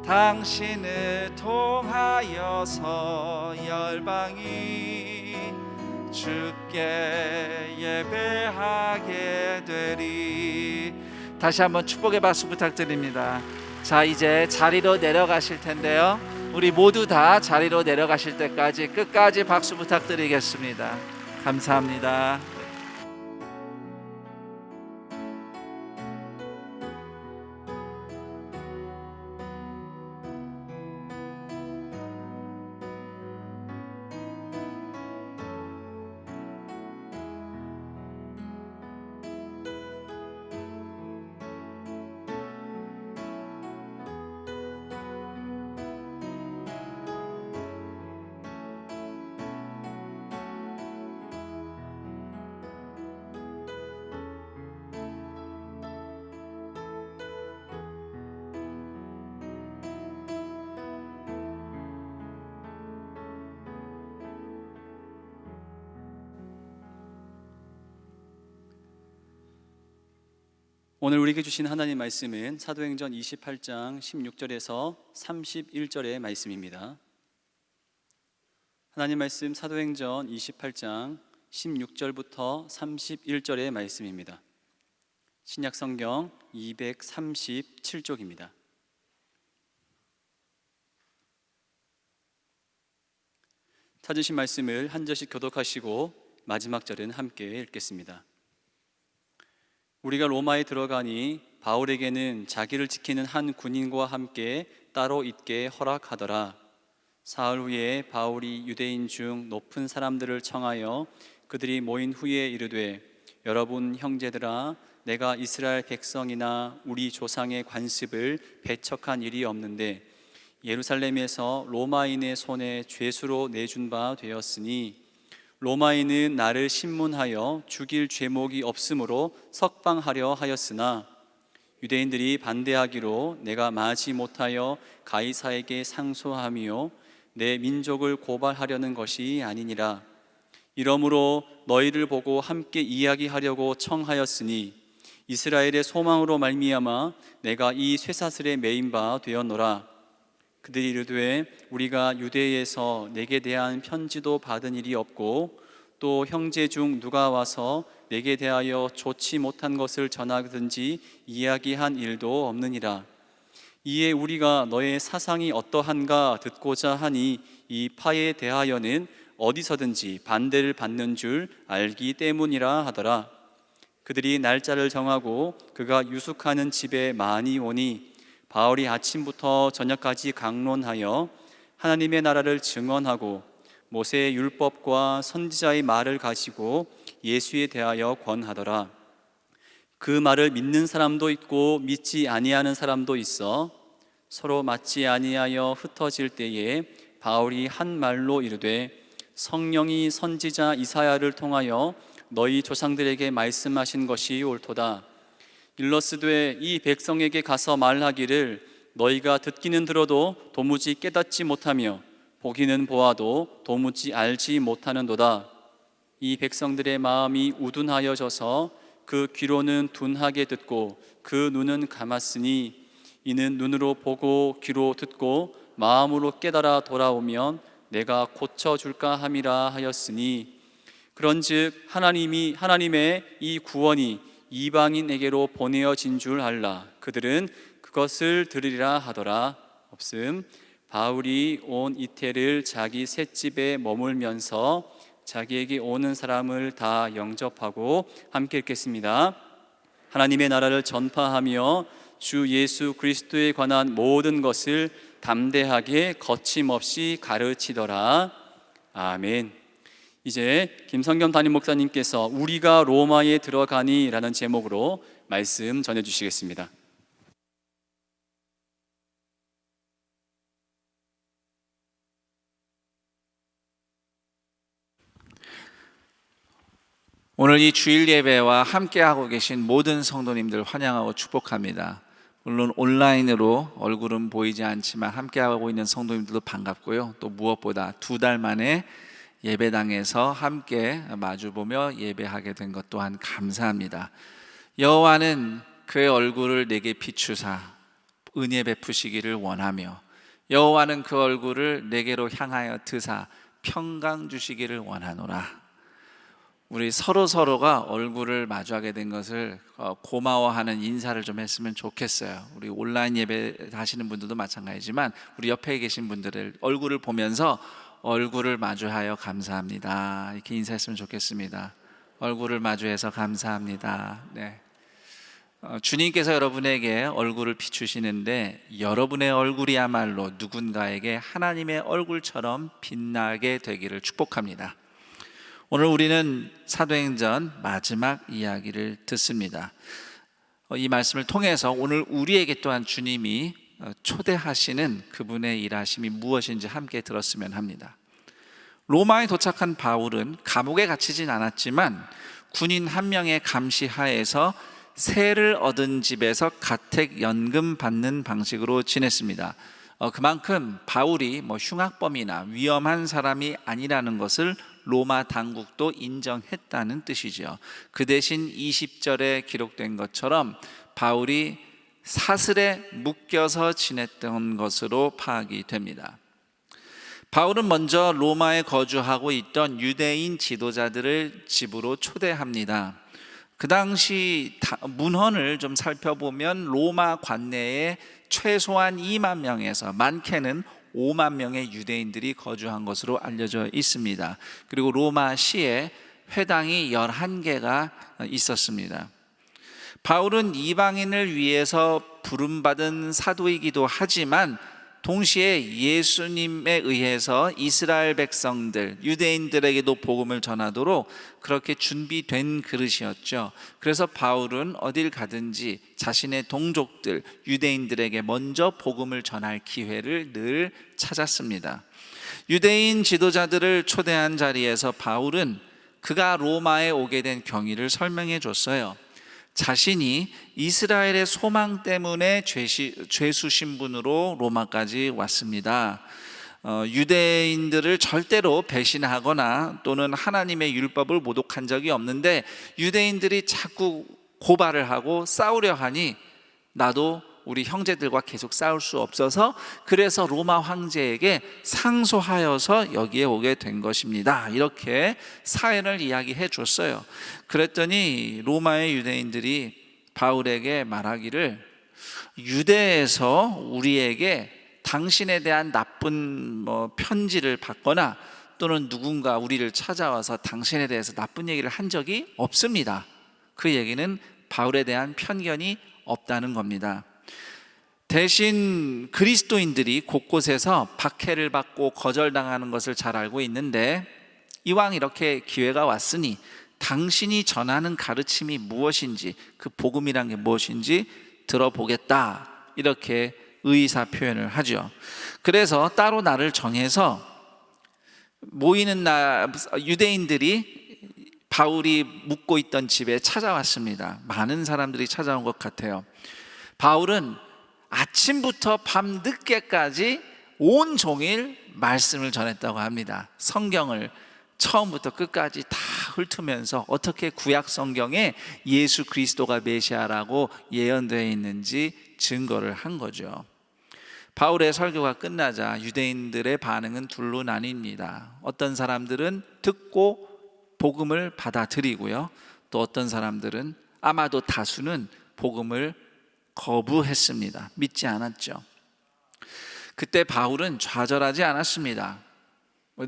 당신을 통하여서 열방이 주께 예배하게 되리. 다시 한번 축복의 박수 부탁드립니다. 자, 이제 자리로 내려가실 텐데요, 우리 모두 다 자리로 내려가실 때까지 끝까지 박수 부탁드리겠습니다. 감사합니다. 오늘 우리에게 주신 하나님 말씀은 사도행전 28장 16절에서 31절의 말씀입니다. 하나님 말씀 사도행전 28장 16절부터 31절의 말씀입니다. 신약 성경 237쪽입니다. 찾으신 말씀을 한 절씩 교독하시고 마지막 절은 함께 읽겠습니다. 우리가 로마에 들어가니 바울에게는 자기를 지키는 한 군인과 함께 따로 있게 허락하더라. 사흘 후에 바울이 유대인 중 높은 사람들을 청하여 그들이 모인 후에 이르되, 여러분 형제들아, 내가 이스라엘 백성이나 우리 조상의 관습을 배척한 일이 없는데 예루살렘에서 로마인의 손에 죄수로 내준 바 되었으니 로마인은 나를 신문하여 죽일 죄목이 없으므로 석방하려 하였으나 유대인들이 반대하기로 내가 마지 못하여 가이사에게 상소하며 내 민족을 고발하려는 것이 아니니라. 이러므로 너희를 보고 함께 이야기하려고 청하였으니 이스라엘의 소망으로 말미암아 내가 이 쇠사슬에 매인 바 되었노라. 그들이 이르되 우리가 유대에서 내게 대한 편지도 받은 일이 없고 또 형제 중 누가 와서 내게 대하여 좋지 못한 것을 전하든지 이야기한 일도 없느니라. 이에 우리가 너의 사상이 어떠한가 듣고자 하니 이 파에 대하여는 어디서든지 반대를 받는 줄 알기 때문이라 하더라. 그들이 날짜를 정하고 그가 유숙하는 집에 많이 오니 바울이 아침부터 저녁까지 강론하여 하나님의 나라를 증언하고 모세의 율법과 선지자의 말을 가지고 예수에 대하여 권하더라. 그 말을 믿는 사람도 있고 믿지 아니하는 사람도 있어 서로 맞지 아니하여 흩어질 때에 바울이 한 말로 이르되 성령이 선지자 이사야를 통하여 너희 조상들에게 말씀하신 것이 옳도다. 일러스되 이 백성에게 가서 말하기를 너희가 듣기는 들어도 도무지 깨닫지 못하며 보기는 보아도 도무지 알지 못하는도다. 이 백성들의 마음이 우둔하여져서 그 귀로는 둔하게 듣고 그 눈은 감았으니 이는 눈으로 보고 귀로 듣고 마음으로 깨달아 돌아오면 내가 고쳐줄까 함이라 하였으니 그런즉 하나님의 이 구원이 이방인에게로 보내어진 줄 알라. 그들은 그것을 들으리라 하더라. 없음. 바울이 온 이태를 자기 셋집에 머물면서 자기에게 오는 사람을 다 영접하고 함께 읽겠습니다. 하나님의 나라를 전파하며 주 예수 그리스도에 관한 모든 것을 담대하게 거침없이 가르치더라. 아멘. 이제 김성겸 담임 목사님께서 우리가 로마에 들어가니 라는 제목으로 말씀 전해주시겠습니다. 오늘 이 주일 예배와 함께하고 계신 모든 성도님들 환영하고 축복합니다. 물론 온라인으로 얼굴은 보이지 않지만 함께하고 있는 성도님들도 반갑고요. 또 무엇보다 2달 만에 예배당에서 함께 마주보며 예배하게 된 것 또한 감사합니다. 여호와는 그의 얼굴을 내게 비추사 은혜 베푸시기를 원하며 여호와는 그 얼굴을 내게로 향하여 드사 평강 주시기를 원하노라. 우리 서로가 얼굴을 마주하게 된 것을 고마워하는 인사를 좀 했으면 좋겠어요. 우리 온라인 예배 하시는 분들도 마찬가지지만 우리 옆에 계신 분들을 얼굴을 보면서 얼굴을 마주하여 감사합니다 이렇게 인사했으면 좋겠습니다. 얼굴을 마주해서 감사합니다. 네. 주님께서 여러분에게 얼굴을 비추시는데 여러분의 얼굴이야말로 누군가에게 하나님의 얼굴처럼 빛나게 되기를 축복합니다. 오늘 우리는 사도행전 마지막 이야기를 듣습니다. 이 말씀을 통해서 오늘 우리에게 또한 주님이 초대하시는 그분의 일하심이 무엇인지 함께 들었으면 합니다. 로마에 도착한 바울은 감옥에 갇히진 않았지만 군인 한 명의 감시하에서 세를 얻은 집에서 가택연금 받는 방식으로 지냈습니다. 그만큼 바울이 흉악범이나 위험한 사람이 아니라는 것을 로마 당국도 인정했다는 뜻이죠. 그 대신 20절에 기록된 것처럼 바울이 사슬에 묶여서 지냈던 것으로 파악이 됩니다. 바울은 먼저 로마에 거주하고 있던 유대인 지도자들을 집으로 초대합니다. 그 당시 문헌을 좀 살펴보면 로마 관내에 최소한 2만 명에서 많게는 5만 명의 유대인들이 거주한 것으로 알려져 있습니다. 그리고 로마시에 회당이 11개가 있었습니다. 바울은 이방인을 위해서 부름받은 사도이기도 하지만 동시에 예수님에 의해서 이스라엘 백성들, 유대인들에게도 복음을 전하도록 그렇게 준비된 그릇이었죠. 그래서 바울은 어딜 가든지 자신의 동족들, 유대인들에게 먼저 복음을 전할 기회를 늘 찾았습니다. 유대인 지도자들을 초대한 자리에서 바울은 그가 로마에 오게 된 경위를 설명해 줬어요. 자신이 이스라엘의 소망 때문에 죄수 신분으로 로마까지 왔습니다. 유대인들을 절대로 배신하거나 또는 하나님의 율법을 모독한 적이 없는데 유대인들이 자꾸 고발을 하고 싸우려 하니 나도 우리 형제들과 계속 싸울 수 없어서 그래서 로마 황제에게 상소하여서 여기에 오게 된 것입니다. 이렇게 사연을 이야기해 줬어요. 그랬더니 로마의 유대인들이 바울에게 말하기를 유대에서 우리에게 당신에 대한 나쁜 편지를 받거나 또는 누군가 우리를 찾아와서 당신에 대해서 나쁜 얘기를 한 적이 없습니다. 그 얘기는 바울에 대한 편견이 없다는 겁니다. 대신 그리스도인들이 곳곳에서 박해를 받고 거절당하는 것을 잘 알고 있는데 이왕 이렇게 기회가 왔으니 당신이 전하는 가르침이 무엇인지, 그 복음이란 게 무엇인지 들어보겠다, 이렇게 의사 표현을 하죠. 그래서 따로 날을 정해서 모이는 날 유대인들이 바울이 묵고 있던 집에 찾아왔습니다. 많은 사람들이 찾아온 것 같아요. 바울은 아침부터 밤 늦게까지 온종일 말씀을 전했다고 합니다. 성경을 처음부터 끝까지 다 훑으면서 어떻게 구약 성경에 예수 그리스도가 메시아라고 예언되어 있는지 증거를 한 거죠. 바울의 설교가 끝나자 유대인들의 반응은 둘로 나뉩니다. 어떤 사람들은 듣고 복음을 받아들이고요, 또 어떤 사람들은, 아마도 다수는 복음을 거부했습니다. 믿지 않았죠. 그때 바울은 좌절하지 않았습니다.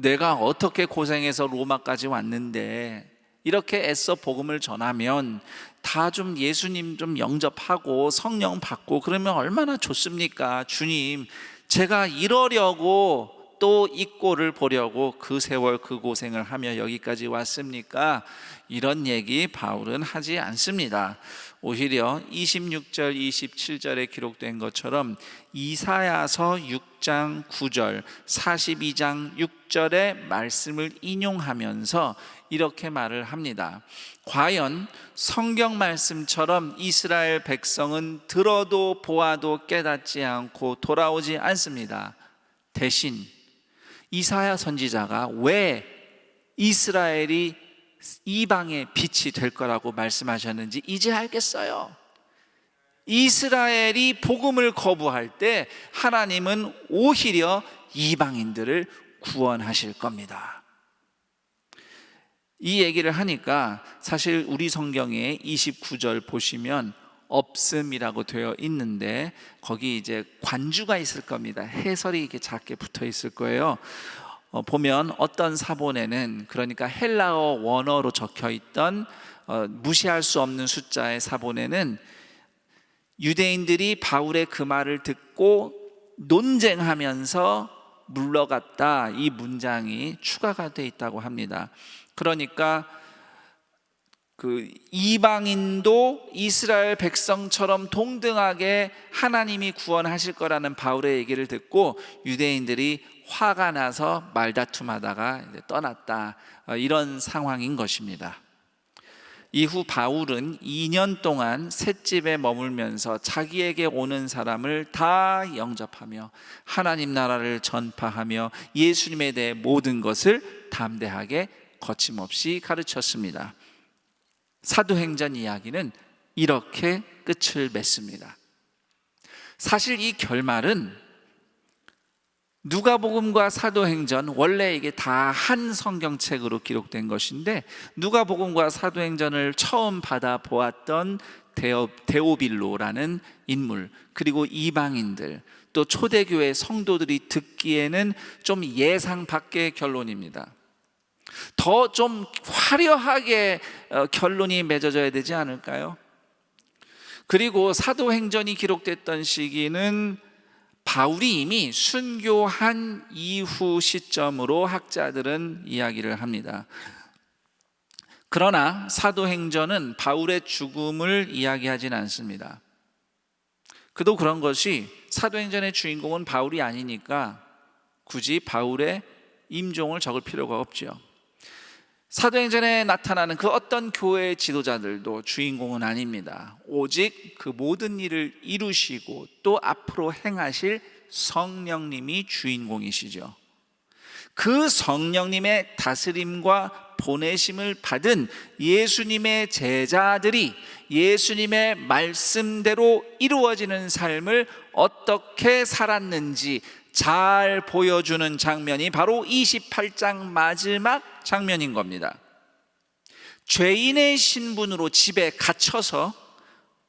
내가 어떻게 고생해서 로마까지 왔는데 이렇게 애써 복음을 전하면 다 좀 예수님 좀 영접하고 성령 받고 그러면 얼마나 좋습니까? 주님, 제가 이러려고 또 이 꼴을 보려고 그 세월 그 고생을 하며 여기까지 왔습니까? 이런 얘기 바울은 하지 않습니다. 오히려 26절 27절에 기록된 것처럼 이사야서 6장 9절 42장 6절의 말씀을 인용하면서 이렇게 말을 합니다. 과연 성경 말씀처럼 이스라엘 백성은 들어도 보아도 깨닫지 않고 돌아오지 않습니다. 대신 이사야 선지자가 왜 이스라엘이 이방의 빛이 될 거라고 말씀하셨는지 이제 알겠어요. 이스라엘이 복음을 거부할 때 하나님은 오히려 이방인들을 구원하실 겁니다. 이 얘기를 하니까 사실 우리 성경에 29절 보시면 없음이라고 되어 있는데 거기 이제 관주가 있을 겁니다. 해설이 이렇게 작게 붙어 있을 거예요. 보면 어떤 사본에는, 그러니까 헬라어 원어로 적혀 있던 무시할 수 없는 숫자의 사본에는 유대인들이 바울의 그 말을 듣고 논쟁하면서 물러갔다, 이 문장이 추가가 되어 있다고 합니다. 그러니까 그 이방인도 이스라엘 백성처럼 동등하게 하나님이 구원하실 거라는 바울의 얘기를 듣고 유대인들이 화가 나서 말다툼하다가 떠났다, 이런 상황인 것입니다. 이후 바울은 2년 동안 셋집에 머물면서 자기에게 오는 사람을 다 영접하며 하나님 나라를 전파하며 예수님에 대해 모든 것을 담대하게 거침없이 가르쳤습니다. 사도행전 이야기는 이렇게 끝을 맺습니다. 사실 이 결말은 누가복음과 사도행전, 원래 이게 다 한 성경책으로 기록된 것인데 누가복음과 사도행전을 처음 받아 보았던 데오빌로라는 인물, 그리고 이방인들, 또 초대교회 성도들이 듣기에는 좀 예상 밖의 결론입니다. 더 좀 화려하게 결론이 맺어져야 되지 않을까요? 그리고 사도행전이 기록됐던 시기는 바울이 이미 순교한 이후 시점으로 학자들은 이야기를 합니다. 그러나 사도행전은 바울의 죽음을 이야기하진 않습니다. 그도 그런 것이 사도행전의 주인공은 바울이 아니니까 굳이 바울의 임종을 적을 필요가 없죠. 사도행전에 나타나는 그 어떤 교회의 지도자들도 주인공은 아닙니다. 오직 그 모든 일을 이루시고 또 앞으로 행하실 성령님이 주인공이시죠. 그 성령님의 다스림과 보내심을 받은 예수님의 제자들이 예수님의 말씀대로 이루어지는 삶을 어떻게 살았는지 잘 보여주는 장면이 바로 28장 마지막 장면인 겁니다. 죄인의 신분으로 집에 갇혀서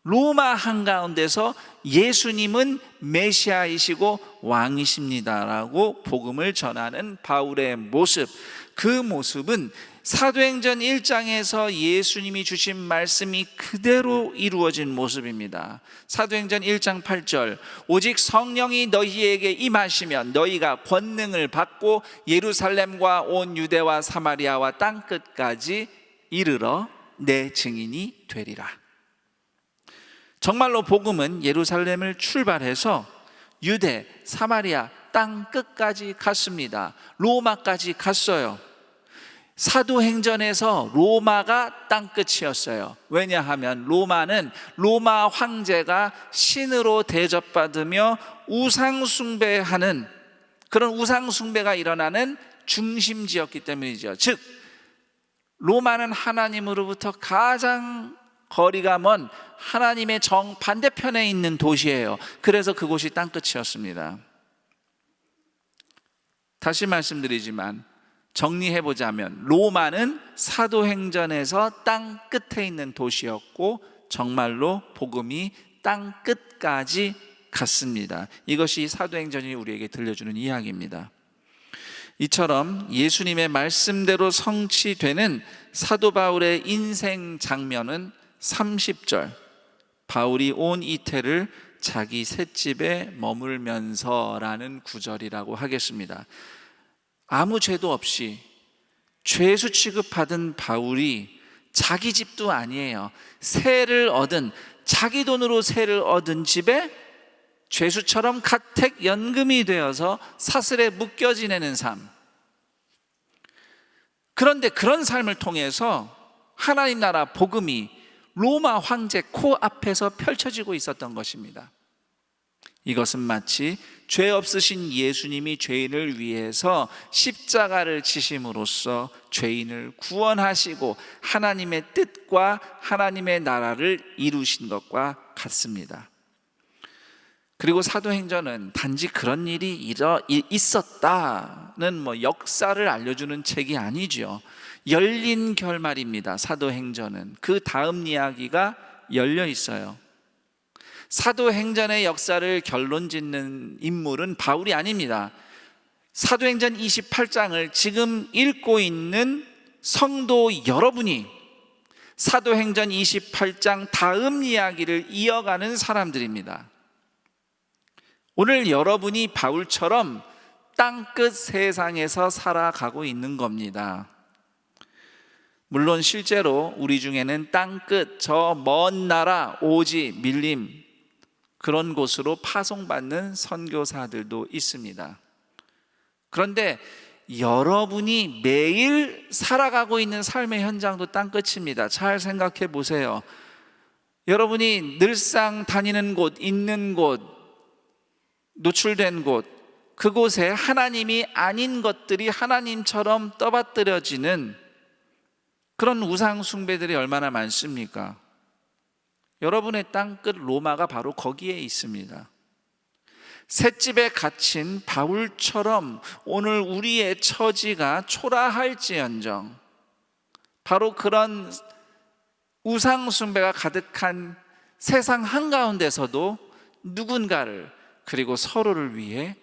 로마 한가운데서 예수님은 메시아이시고 왕이십니다라고 복음을 전하는 바울의 모습, 그 모습은 사도행전 1장에서 예수님이 주신 말씀이 그대로 이루어진 모습입니다. 사도행전 1장 8절, 오직 성령이 너희에게 임하시면 너희가 권능을 받고 예루살렘과 온 유대와 사마리아와 땅끝까지 이르러 내 증인이 되리라. 정말로 복음은 예루살렘을 출발해서 유대, 사마리아 땅 끝까지 갔습니다. 로마까지 갔어요. 사도행전에서 로마가 땅끝이었어요. 왜냐하면 로마는 로마 황제가 신으로 대접받으며 우상숭배하는, 그런 우상숭배가 일어나는 중심지였기 때문이죠. 즉 로마는 하나님으로부터 가장 거리가 먼 하나님의 정반대편에 있는 도시예요. 그래서 그곳이 땅끝이었습니다. 다시 말씀드리지만 정리해보자면 로마는 사도행전에서 땅 끝에 있는 도시였고 정말로 복음이 땅 끝까지 갔습니다. 이것이 사도행전이 우리에게 들려주는 이야기입니다. 이처럼 예수님의 말씀대로 성취되는 사도 바울의 인생 장면은 30절, 바울이 온 이태를 자기 셋집에 머물면서라는 구절이라고 하겠습니다. 아무 죄도 없이 죄수 취급받은 바울이 자기 집도 아니에요. 세를 얻은, 자기 돈으로 세를 얻은 집에 죄수처럼 가택 연금이 되어서 사슬에 묶여 지내는 삶. 그런데 그런 삶을 통해서 하나님 나라 복음이 로마 황제 코앞에서 펼쳐지고 있었던 것입니다. 이것은 마치 죄 없으신 예수님이 죄인을 위해서 십자가를 지심으로써 죄인을 구원하시고 하나님의 뜻과 하나님의 나라를 이루신 것과 같습니다. 그리고 사도행전은 단지 그런 일이 있었다는 역사를 알려주는 책이 아니죠. 열린 결말입니다. 사도행전은 그 다음 이야기가 열려 있어요. 사도행전의 역사를 결론 짓는 인물은 바울이 아닙니다. 사도행전 28장을 지금 읽고 있는 성도 여러분이 사도행전 28장 다음 이야기를 이어가는 사람들입니다. 오늘 여러분이 바울처럼 땅끝 세상에서 살아가고 있는 겁니다. 물론 실제로 우리 중에는 땅끝 저 먼 나라 오지 밀림 그런 곳으로 파송받는 선교사들도 있습니다. 그런데 여러분이 매일 살아가고 있는 삶의 현장도 땅끝입니다. 잘 생각해 보세요. 여러분이 늘상 다니는 곳, 있는 곳, 노출된 곳, 그곳에 하나님이 아닌 것들이 하나님처럼 떠받들여지는 그런 우상 숭배들이 얼마나 많습니까? 여러분의 땅끝 로마가 바로 거기에 있습니다. 셋집에 갇힌 바울처럼 오늘 우리의 처지가 초라할지언정 바로 그런 우상 숭배가 가득한 세상 한가운데서도 누군가를, 그리고 서로를 위해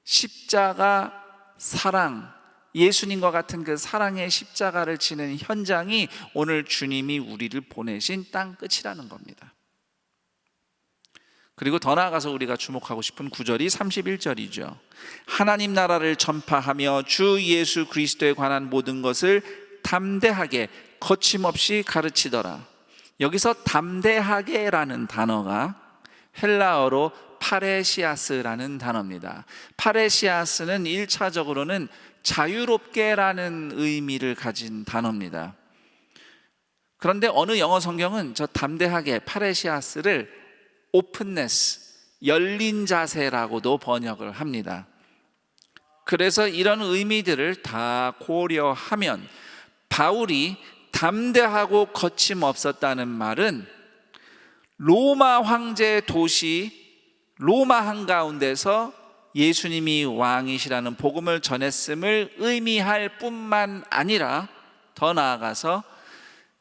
십자가 사랑, 예수님과 같은 그 사랑의 십자가를 지는 현장이 오늘 주님이 우리를 보내신 땅끝이라는 겁니다. 그리고 더 나아가서 우리가 주목하고 싶은 구절이 31절이죠. 하나님 나라를 전파하며 주 예수 그리스도에 관한 모든 것을 담대하게 거침없이 가르치더라. 여기서 담대하게라는 단어가 헬라어로 파레시아스라는 단어입니다. 파레시아스는 1차적으로는 자유롭게라는 의미를 가진 단어입니다. 그런데 어느 영어 성경은 저 담대하게 파레시아스를 오픈네스, 열린 자세라고도 번역을 합니다. 그래서 이런 의미들을 다 고려하면 바울이 담대하고 거침없었다는 말은 로마 황제 도시 로마 한가운데서 예수님이 왕이시라는 복음을 전했음을 의미할 뿐만 아니라 더 나아가서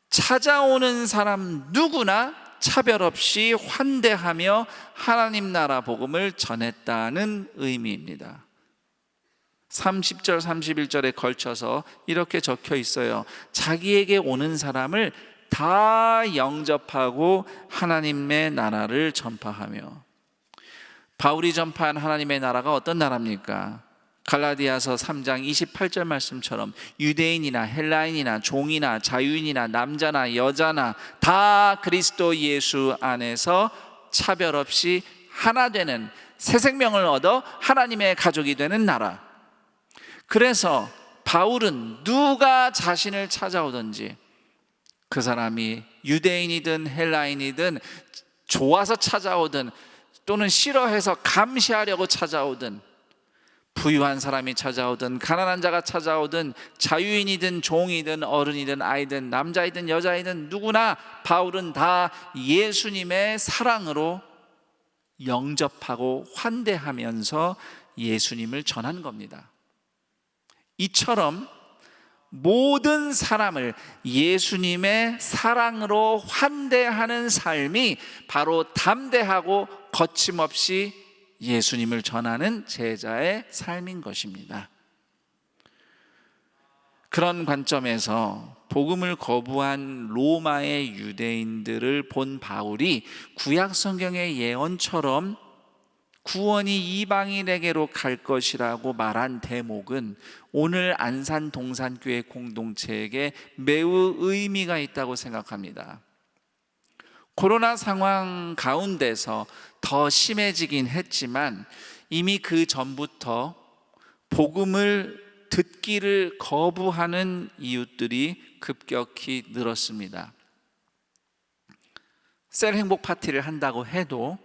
찾아오는 사람 누구나 차별 없이 환대하며 하나님 나라 복음을 전했다는 의미입니다. 30절 31절에 걸쳐서 이렇게 적혀 있어요. 자기에게 오는 사람을 다 영접하고 하나님의 나라를 전파하며. 바울이 전파한 하나님의 나라가 어떤 나라입니까? 갈라디아서 3장 28절 말씀처럼 유대인이나 헬라인이나 종이나 자유인이나 남자나 여자나 다 그리스도 예수 안에서 차별 없이 하나 되는 새 생명을 얻어 하나님의 가족이 되는 나라. 그래서 바울은 누가 자신을 찾아오든지 그 사람이 유대인이든 헬라인이든 좋아서 찾아오든 또는 싫어해서 감시하려고 찾아오든 부유한 사람이 찾아오든 가난한 자가 찾아오든 자유인이든 종이든 어른이든 아이든 남자이든 여자이든 누구나 바울은 다 예수님의 사랑으로 영접하고 환대하면서 예수님을 전한 겁니다. 이처럼 모든 사람을 예수님의 사랑으로 환대하는 삶이 바로 담대하고 거침없이 예수님을 전하는 제자의 삶인 것입니다. 그런 관점에서 복음을 거부한 로마의 유대인들을 본 바울이 구약 성경의 예언처럼 구원이 이방인에게로 갈 것이라고 말한 대목은 오늘 안산 동산교회 공동체에게 매우 의미가 있다고 생각합니다. 코로나 상황 가운데서 더 심해지긴 했지만 이미 그 전부터 복음을 듣기를 거부하는 이웃들이 급격히 늘었습니다. 셀 행복 파티를 한다고 해도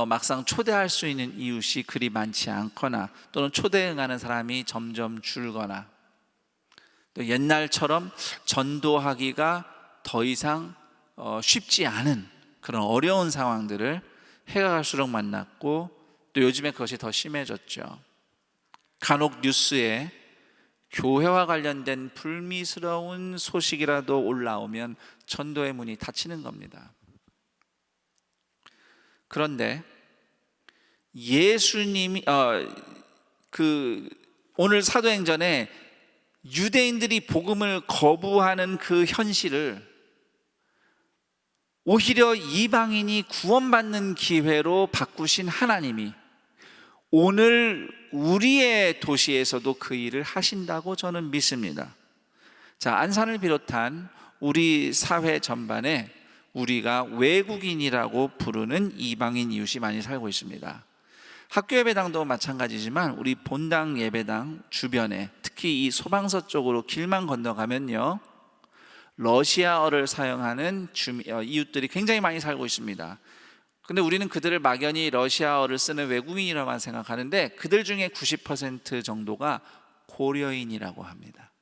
막상 초대할 수 있는 이웃이 그리 많지 않거나 또는 초대 응하는 사람이 점점 줄거나 또 옛날처럼 전도하기가 더 이상 쉽지 않은 그런 어려운 상황들을 해가 갈수록 만났고 또 요즘에 그것이 더 심해졌죠. 간혹 뉴스에 교회와 관련된 불미스러운 소식이라도 올라오면 전도의 문이 닫히는 겁니다. 그런데 예수님이 오늘 사도행전에 유대인들이 복음을 거부하는 그 현실을 오히려 이방인이 구원받는 기회로 바꾸신 하나님이 오늘 우리의 도시에서도 그 일을 하신다고 저는 믿습니다. 자, 안산을 비롯한 우리 사회 전반에 우리가 외국인이라고 부르는 이방인 이웃이 많이 살고 있습니다. 학교 예배당도 마찬가지지만 우리 본당 예배당 주변에 특히 이 소방서 쪽으로 길만 건너가면요 러시아어를 사용하는 이웃들이 굉장히 많이 살고 있습니다. 근데 우리는 그들을 막연히 러시아어를 쓰는 외국인이라고만 생각하는데 그들 중에 90% 정도가 고려인이라고 합니다.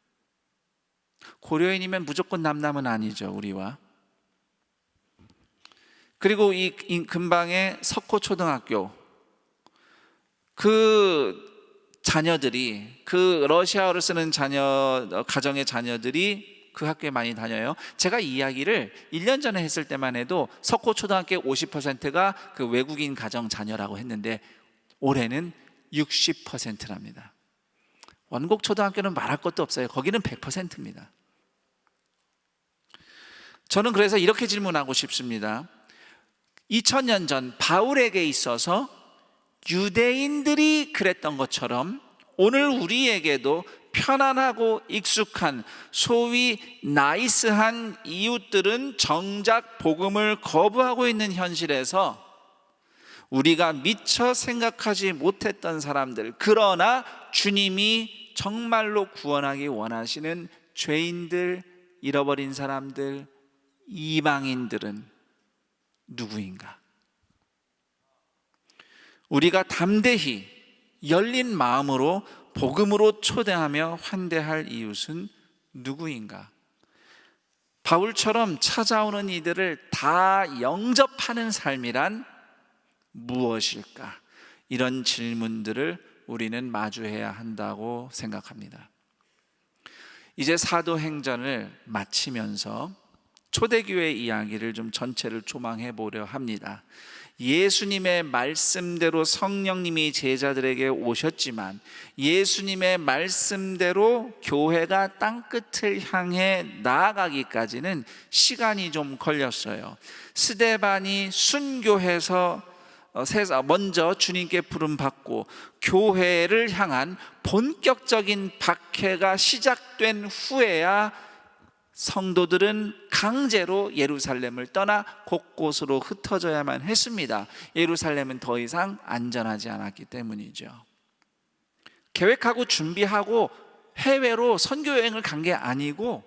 고려인이면 무조건 남남은 아니죠, 우리와. 그리고 이 근방의 석호초등학교 그 자녀들이 그 러시아어를 쓰는 가정의 자녀들이 그 학교에 많이 다녀요. 제가 이 이야기를 1년 전에 했을 때만 해도 석호초등학교 50%가 그 외국인 가정 자녀라고 했는데 올해는 60%랍니다. 원곡초등학교는 말할 것도 없어요. 거기는 100%입니다. 저는 그래서 이렇게 질문하고 싶습니다. 2000년 전 바울에게 있어서 유대인들이 그랬던 것처럼 오늘 우리에게도 편안하고 익숙한 소위 나이스한 이웃들은 정작 복음을 거부하고 있는 현실에서 우리가 미처 생각하지 못했던 사람들, 그러나 주님이 정말로 구원하기 원하시는 죄인들, 잃어버린 사람들, 이방인들은 누구인가? 우리가 담대히 열린 마음으로 복음으로 초대하며 환대할 이웃은 누구인가? 바울처럼 찾아오는 이들을 다 영접하는 삶이란 무엇일까? 이런 질문들을 우리는 마주해야 한다고 생각합니다. 이제 사도행전을 마치면서 초대교회 이야기를 좀 전체를 조망해 보려 합니다. 예수님의 말씀대로 성령님이 제자들에게 오셨지만 예수님의 말씀대로 교회가 땅끝을 향해 나아가기까지는 시간이 좀 걸렸어요. 스데반이 순교해서 먼저 주님께 부름받고 교회를 향한 본격적인 박해가 시작된 후에야 성도들은 강제로 예루살렘을 떠나 곳곳으로 흩어져야만 했습니다. 예루살렘은 더 이상 안전하지 않았기 때문이죠. 계획하고 준비하고 해외로 선교여행을 간 게 아니고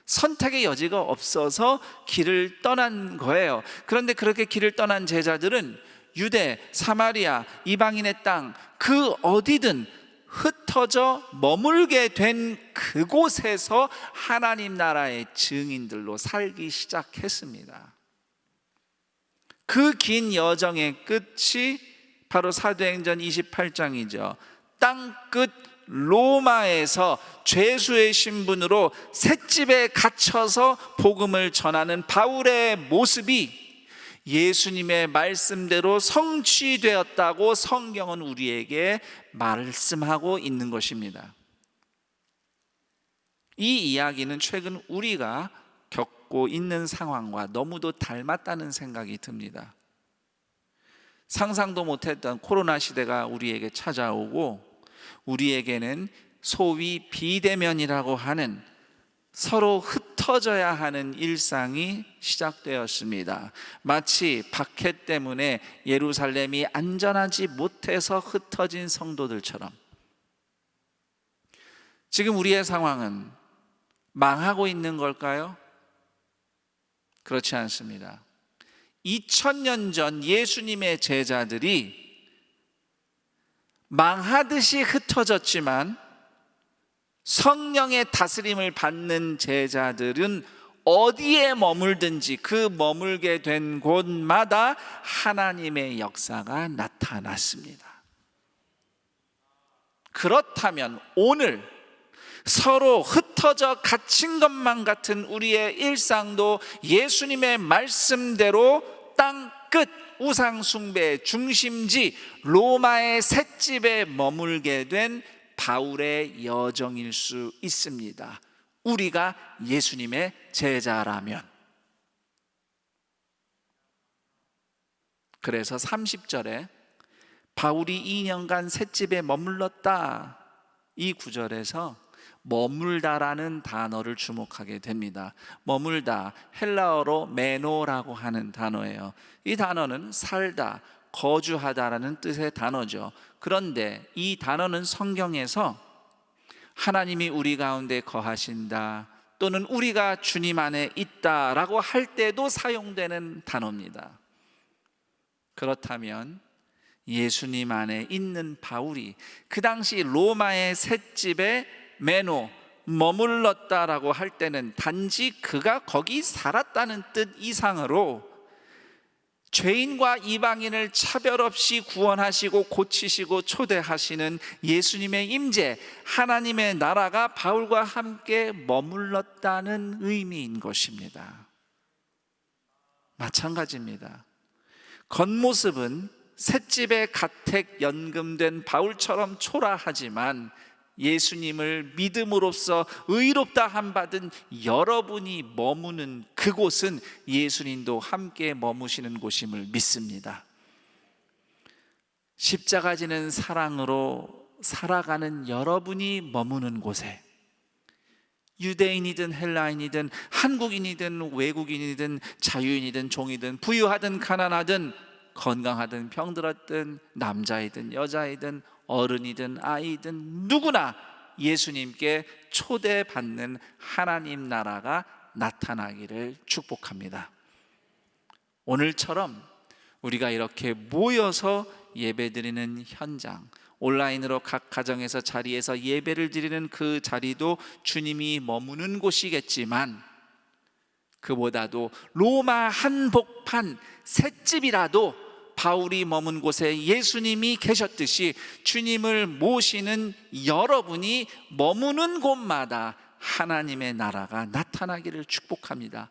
선택의 여지가 없어서 길을 떠난 거예요. 그런데 그렇게 길을 떠난 제자들은 유대, 사마리아, 이방인의 땅 그 어디든 흩어져 머물게 된 그곳에서 하나님 나라의 증인들로 살기 시작했습니다. 그 긴 여정의 끝이 바로 사도행전 28장이죠. 땅끝 로마에서 죄수의 신분으로 셋집에 갇혀서 복음을 전하는 바울의 모습이 예수님의 말씀대로 성취되었다고 성경은 우리에게 말씀하고 있는 것입니다. 이 이야기는 최근 우리가 겪고 있는 상황과 너무도 닮았다는 생각이 듭니다. 상상도 못했던 코로나 시대가 우리에게 찾아오고 우리에게는 소위 비대면이라고 하는 서로 흩어져야 하는 일상이 시작되었습니다. 마치 박해 때문에 예루살렘이 안전하지 못해서 흩어진 성도들처럼 지금 우리의 상황은 망하고 있는 걸까요? 그렇지 않습니다. 2000년 전 예수님의 제자들이 망하듯이 흩어졌지만 성령의 다스림을 받는 제자들은 어디에 머물든지 그 머물게 된 곳마다 하나님의 역사가 나타났습니다. 그렇다면 오늘 서로 흩어져 갇힌 것만 같은 우리의 일상도 예수님의 말씀대로 땅끝 우상 숭배의 중심지 로마의 셋집에 머물게 된 바울의 여정일 수 있습니다. 우리가 예수님의 제자라면. 그래서 30절에 바울이 2년간 셋집에 머물렀다, 이 구절에서 머물다라는 단어를 주목하게 됩니다. 머물다, 헬라어로 메노라고 하는 단어예요. 이 단어는 살다, 거주하다라는 뜻의 단어죠. 그런데 이 단어는 성경에서 하나님이 우리 가운데 거하신다 또는 우리가 주님 안에 있다라고 할 때도 사용되는 단어입니다. 그렇다면 예수님 안에 있는 바울이 그 당시 로마의 셋집에 메노, 머물렀다라고 할 때는 단지 그가 거기 살았다는 뜻 이상으로 죄인과 이방인을 차별 없이 구원하시고 고치시고 초대하시는 예수님의 임재, 하나님의 나라가 바울과 함께 머물렀다는 의미인 것입니다. 마찬가지입니다. 겉모습은 셋집에 가택 연금된 바울처럼 초라하지만 예수님을 믿음으로써 의롭다 함 받은 여러분이 머무는 그곳은 예수님도 함께 머무시는 곳임을 믿습니다. 십자가 지는 사랑으로 살아가는 여러분이 머무는 곳에 유대인이든 헬라인이든 한국인이든 외국인이든 자유인이든 종이든 부유하든 가난하든 건강하든 병들었든 남자이든 여자이든 어른이든 아이든 누구나 예수님께 초대받는 하나님 나라가 나타나기를 축복합니다. 오늘처럼 우리가 이렇게 모여서 예배드리는 현장, 온라인으로 각 가정에서 자리에서 예배를 드리는 그 자리도 주님이 머무는 곳이겠지만, 그보다도 로마 한복판 셋집이라도 바울이 머문 곳에 예수님이 계셨듯이 주님을 모시는 여러분이 머무는 곳마다 하나님의 나라가 나타나기를 축복합니다.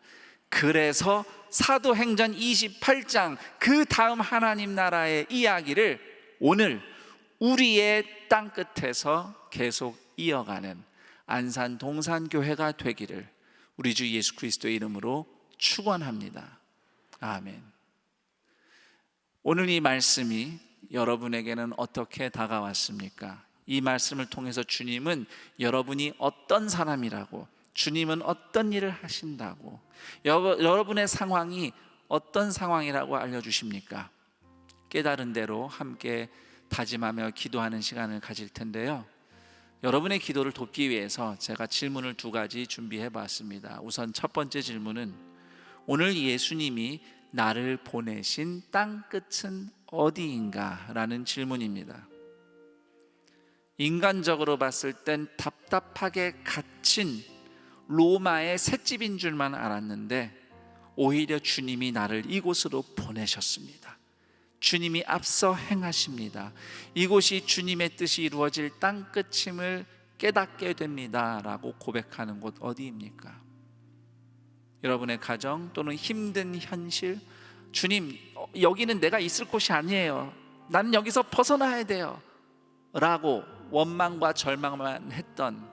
그래서 사도행전 28장 그 다음 하나님 나라의 이야기를 오늘 우리의 땅끝에서 계속 이어가는 안산 동산교회가 되기를 우리 주 예수 그리스도의 이름으로 축원합니다. 아멘. 오늘 이 말씀이 여러분에게는 어떻게 다가왔습니까? 이 말씀을 통해서 주님은 여러분이 어떤 사람이라고, 주님은 어떤 일을 하신다고, 여러분의 상황이 어떤 상황이라고 알려주십니까? 깨달은 대로 함께 다짐하며 기도하는 시간을 가질 텐데요, 여러분의 기도를 돕기 위해서 제가 질문을 2가지 준비해 봤습니다. 우선 첫 번째 질문은, 오늘 예수님이 나를 보내신 땅끝은 어디인가? 라는 질문입니다. 인간적으로 봤을 땐 답답하게 갇힌 로마의 셋집인 줄만 알았는데, 오히려 주님이 나를 이곳으로 보내셨습니다. 주님이 앞서 행하십니다. 이곳이 주님의 뜻이 이루어질 땅끝임을 깨닫게 됩니다 라고 고백하는 곳 어디입니까? 여러분의 가정 또는 힘든 현실, 주님, 여기는 내가 있을 곳이 아니에요, 나는 여기서 벗어나야 돼요 라고 원망과 절망만 했던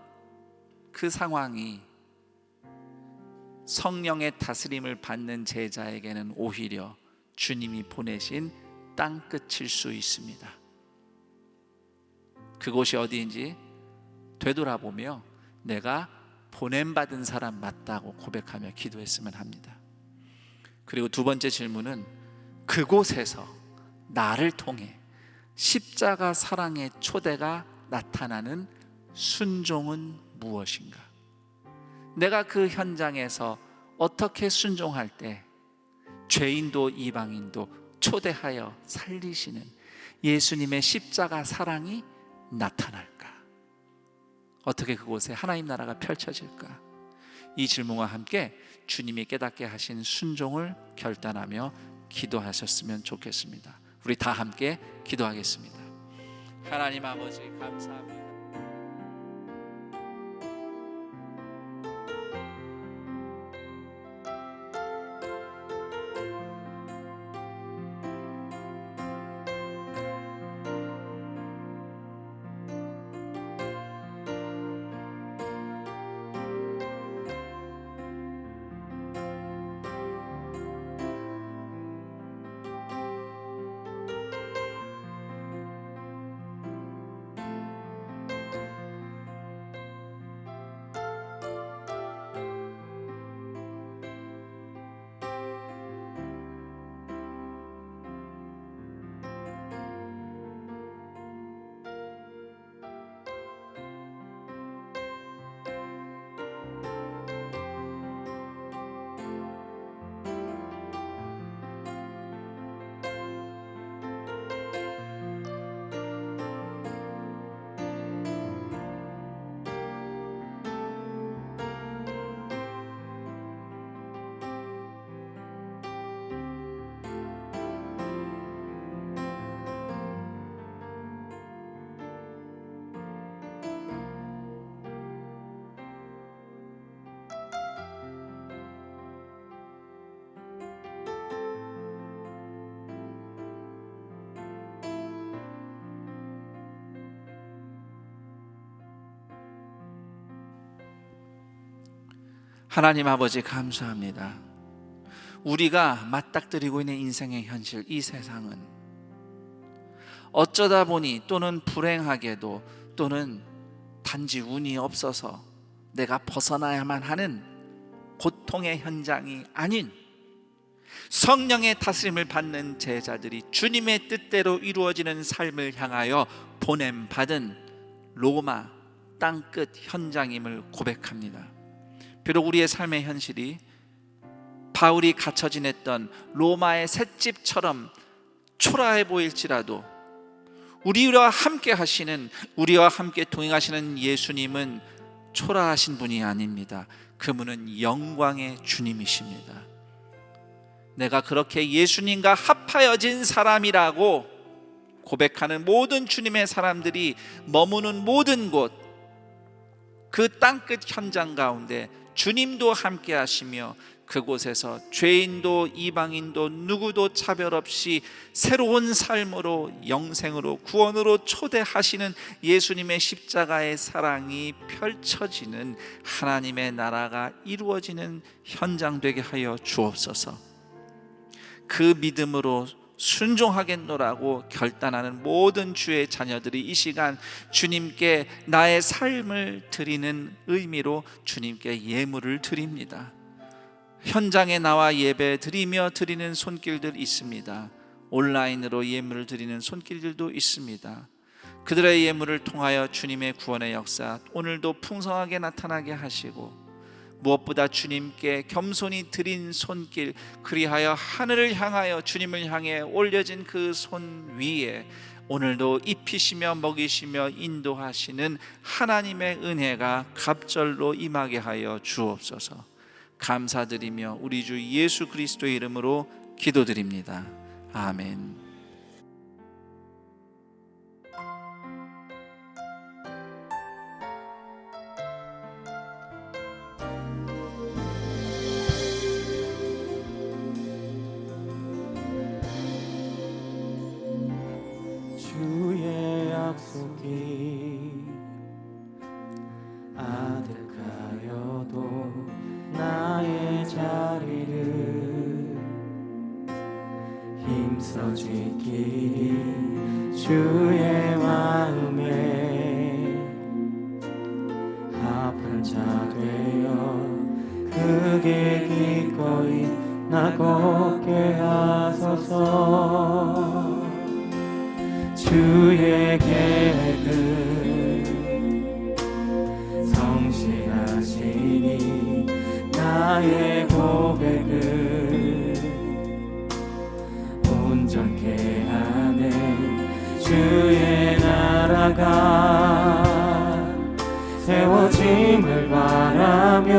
그 상황이 성령의 다스림을 받는 제자에게는 오히려 주님이 보내신 땅끝일 수 있습니다. 그곳이 어디인지 되돌아보며 내가 보냄받은 사람 맞다고 고백하며 기도했으면 합니다. 그리고 2번째 질문은, 그곳에서 나를 통해 십자가 사랑의 초대가 나타나는 순종은 무엇인가? 내가 그 현장에서 어떻게 순종할 때 죄인도 이방인도 초대하여 살리시는 예수님의 십자가 사랑이 나타날까? 어떻게 그곳에 하나님 나라가 펼쳐질까? 이 질문과 함께 주님이 깨닫게 하신 순종을 결단하며 기도하셨으면 좋겠습니다. 우리 다 함께 기도하겠습니다. 하나님 아버지, 감사합니다. 하나님 아버지, 감사합니다. 우리가 맞닥뜨리고 있는 인생의 현실, 이 세상은 어쩌다 보니 또는 불행하게도 또는 단지 운이 없어서 내가 벗어나야만 하는 고통의 현장이 아닌, 성령의 다스림을 받는 제자들이 주님의 뜻대로 이루어지는 삶을 향하여 보냄받은 로마 땅끝 현장임을 고백합니다. 비록 우리의 삶의 현실이 바울이 갇혀 지냈던 로마의 셋집처럼 초라해 보일지라도 우리와 함께 하시는, 우리와 함께 동행하시는 예수님은 초라하신 분이 아닙니다. 그분은 영광의 주님이십니다. 내가 그렇게 예수님과 합하여진 사람이라고 고백하는 모든 주님의 사람들이 머무는 모든 곳, 그 땅끝 현장 가운데 주님도 함께 하시며 그곳에서 죄인도 이방인도 누구도 차별 없이 새로운 삶으로, 영생으로, 구원으로 초대하시는 예수님의 십자가의 사랑이 펼쳐지는 하나님의 나라가 이루어지는 현장 되게 하여 주옵소서. 그 믿음으로 순종하겠노라고 결단하는 모든 주의 자녀들이 이 시간 주님께 나의 삶을 드리는 의미로 주님께 예물을 드립니다. 현장에 나와 예배 드리며 드리는 손길들 있습니다. 온라인으로 예물을 드리는 손길들도 있습니다. 그들의 예물을 통하여 주님의 구원의 역사 오늘도 풍성하게 나타나게 하시고, 무엇보다 주님께 겸손히 드린 손길, 그리하여 하늘을 향하여 주님을 향해 올려진 그 손 위에 오늘도 입히시며 먹이시며 인도하시는 하나님의 은혜가 갑절로 임하게 하여 주옵소서. 감사드리며 우리 주 예수 그리스도의 이름으로 기도드립니다. 아멘. 주의 약속이 아득하여도 나의 자리를 힘써 지키리. 주의 마음에 합한 자 되어 크게 기꺼이 나 걷게 하소서. 주의 계획은 성실하시니 나의 고백을 온전케 하네. 주의 나라가 세워짐을 바라며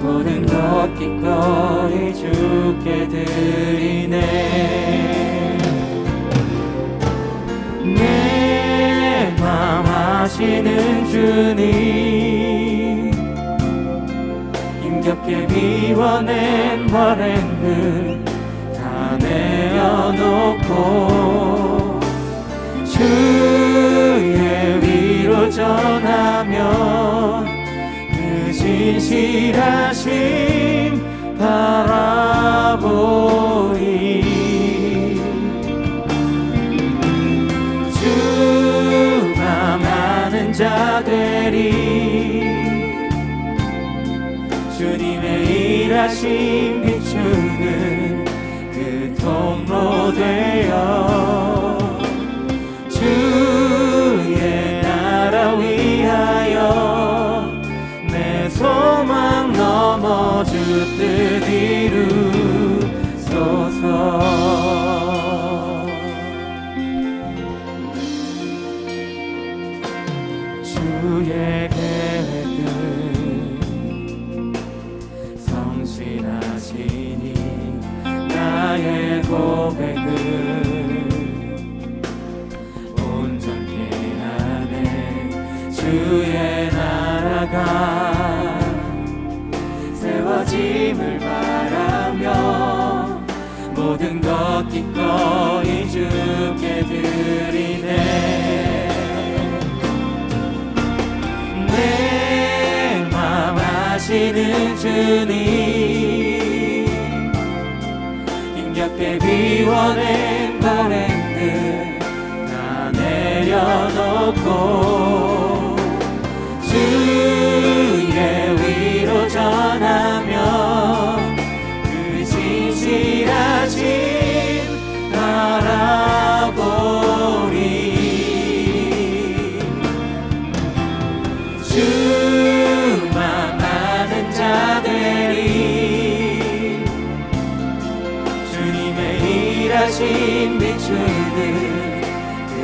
모든 것 기꺼이 주께 드리네. 내 맘 아시는 주님, 힘겹게 비워낸 바램을 다 내어놓고 주의 위로 전하며 그 진실하심 바라보리. 자 되리. 주님의 일하심 비추는 그 통로 되어 주의 나라 위하여 내 소망 넘어 주 뜻 이루소서. 주의 계획은 성실하시니 나의 고백을 온전케 하네. 주의 나라가 세워짐을 바라며 모든 것 기꺼이 주께 드리네. 내 맘 아시는 주님, 힘겹게 비워낸 바램들 다 내려놓고 주의 위로 전하며 그 진실하신 바라보리. 주만 아는 자 되리. 주님의 일하심 비추는 그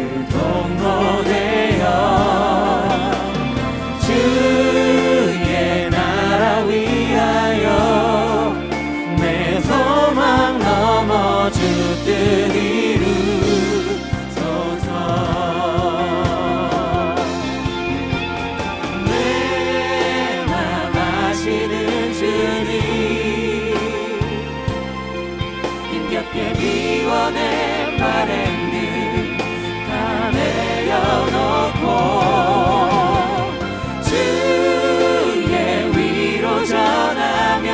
주의 위로 전하며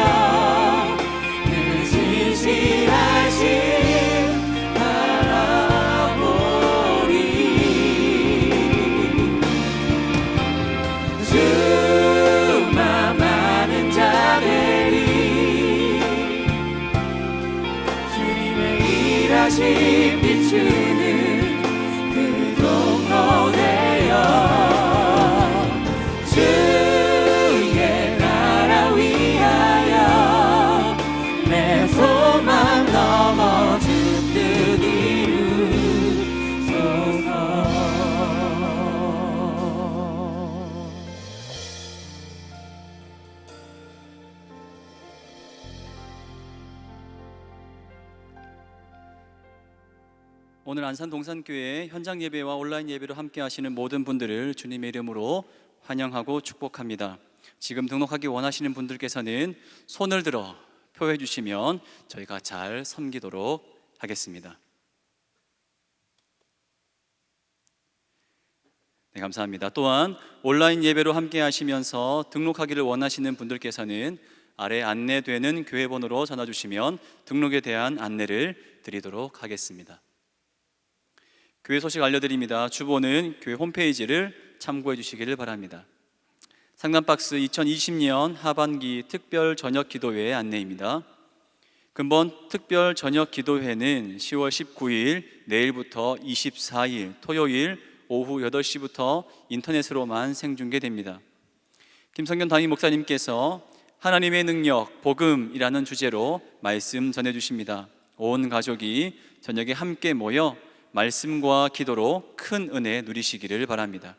그 진실하신 바라보리. 주만 많은 자들이 주님의 일하심 비추는 그 동로 되어 주의 나라 위하여 내 소망 넘어 주 뜻 이루소서. 오늘 안산 동산교회 현장 예배와 온라인 예배로 함께 하시는 모든 분들을 주님의 이름으로 환영하고 축복합니다. 지금 등록하기 원하시는 분들께서는 손을 들어 표해 주시면 저희가 잘 섬기도록 하겠습니다. 네, 감사합니다. 또한 온라인 예배로 함께 하시면서 등록하기를 원하시는 분들께서는 아래 안내되는 교회 번호로 전화 주시면 등록에 대한 안내를 드리도록 하겠습니다. 교회 소식 알려드립니다. 주보는 교회 홈페이지를 참고해 주시기를 바랍니다. 상담박스 2020년 하반기 특별 저녁 기도회 안내입니다. 근본 특별 저녁 기도회는 10월 19일 내일부터 24일 토요일 오후 8시부터 인터넷으로만 생중계됩니다. 김성균 담임 목사님께서 하나님의 능력, 복음이라는 주제로 말씀 전해주십니다. 온 가족이 저녁에 함께 모여 말씀과 기도로 큰 은혜 누리시기를 바랍니다.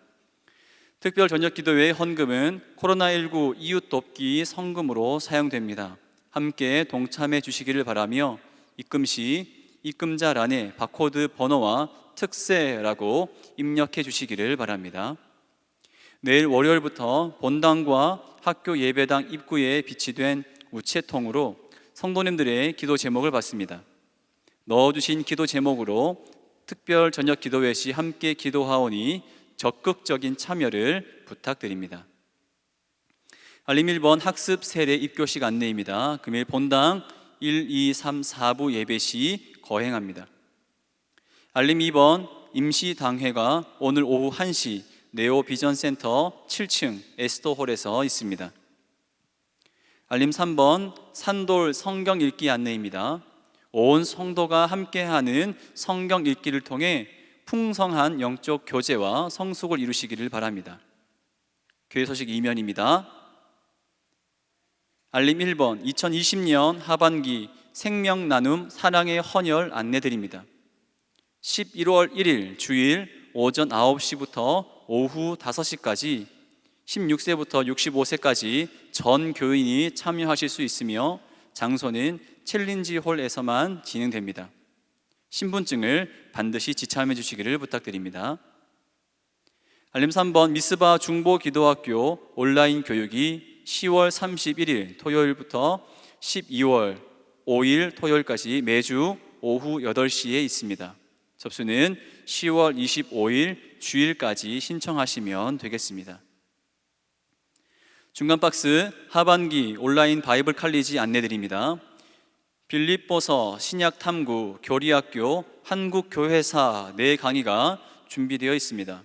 특별 저녁 기도회의 헌금은 코로나19 이웃 돕기 성금으로 사용됩니다. 함께 동참해 주시기를 바라며 입금 시 입금자란에 바코드 번호와 특세라고 입력해 주시기를 바랍니다. 내일 월요일부터 본당과 학교 예배당 입구에 비치된 우체통으로 성도님들의 기도 제목을 받습니다. 넣어주신 기도 제목으로 특별 저녁 기도회 시 함께 기도하오니 적극적인 참여를 부탁드립니다. 알림 1번 학습 세례 입교식 안내입니다. 금일 본당 1, 2, 3, 4부 예배 시 거행합니다. 알림 2번 임시당회가 오늘 오후 1시 네오 비전센터 7층 에스토홀에서 있습니다. 알림 3번 산돌 성경 읽기 안내입니다. 온 성도가 함께하는 성경 읽기를 통해 풍성한 영적 교제와 성숙을 이루시기를 바랍니다. 교회 소식 이면입니다. 알림 1번 2020년 하반기 생명 나눔 사랑의 헌혈 안내드립니다. 11월 1일 주일 오전 9시부터 오후 5시까지 16세부터 65세까지 전 교인이 참여하실 수 있으며 장소는 챌린지 홀에서만 진행됩니다. 신분증을 반드시 지참해 주시기를 부탁드립니다. 알림 3번 미스바 중보기도학교 온라인 교육이 10월 31일 토요일부터 12월 5일 토요일까지 매주 오후 8시에 있습니다. 접수는 10월 25일 주일까지 신청하시면 되겠습니다. 중간 박스 하반기 온라인 바이블 칼리지 안내드립니다. 빌립보서 신약탐구 교리학교 한국교회사 내 강의가 준비되어 있습니다.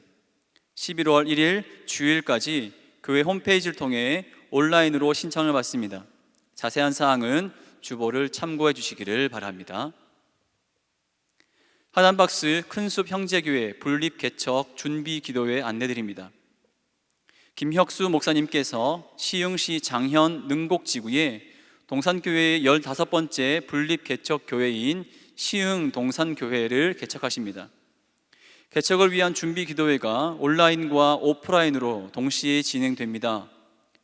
11월 1일 주일까지 교회 홈페이지를 통해 온라인으로 신청을 받습니다. 자세한 사항은 주보를 참고해 주시기를 바랍니다. 하단 박스 큰숲 형제교회 분립 개척 준비 기도회 안내드립니다. 김혁수 목사님께서 시흥시 장현 능곡지구에 동산교회의 15번째 분립 개척 교회인 시흥 동산교회를 개척하십니다. 개척을 위한 준비 기도회가 온라인과 오프라인으로 동시에 진행됩니다.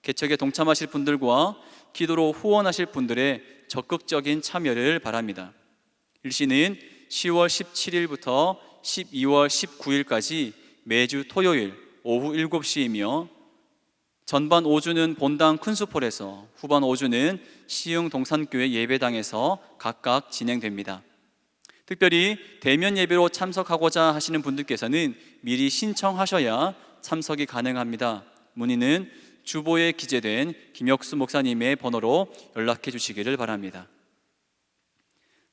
개척에 동참하실 분들과 기도로 후원하실 분들의 적극적인 참여를 바랍니다. 일시는 10월 17일부터 12월 19일까지 매주 토요일 오후 7시이며 전반 5주는 본당 큰숲홀에서 후반 5주는 시흥 동산교회 예배당에서 각각 진행됩니다. 특별히 대면 예배로 참석하고자 하시는 분들께서는 미리 신청하셔야 참석이 가능합니다. 문의는 주보에 기재된 김혁수 목사님의 번호로 연락해 주시기를 바랍니다.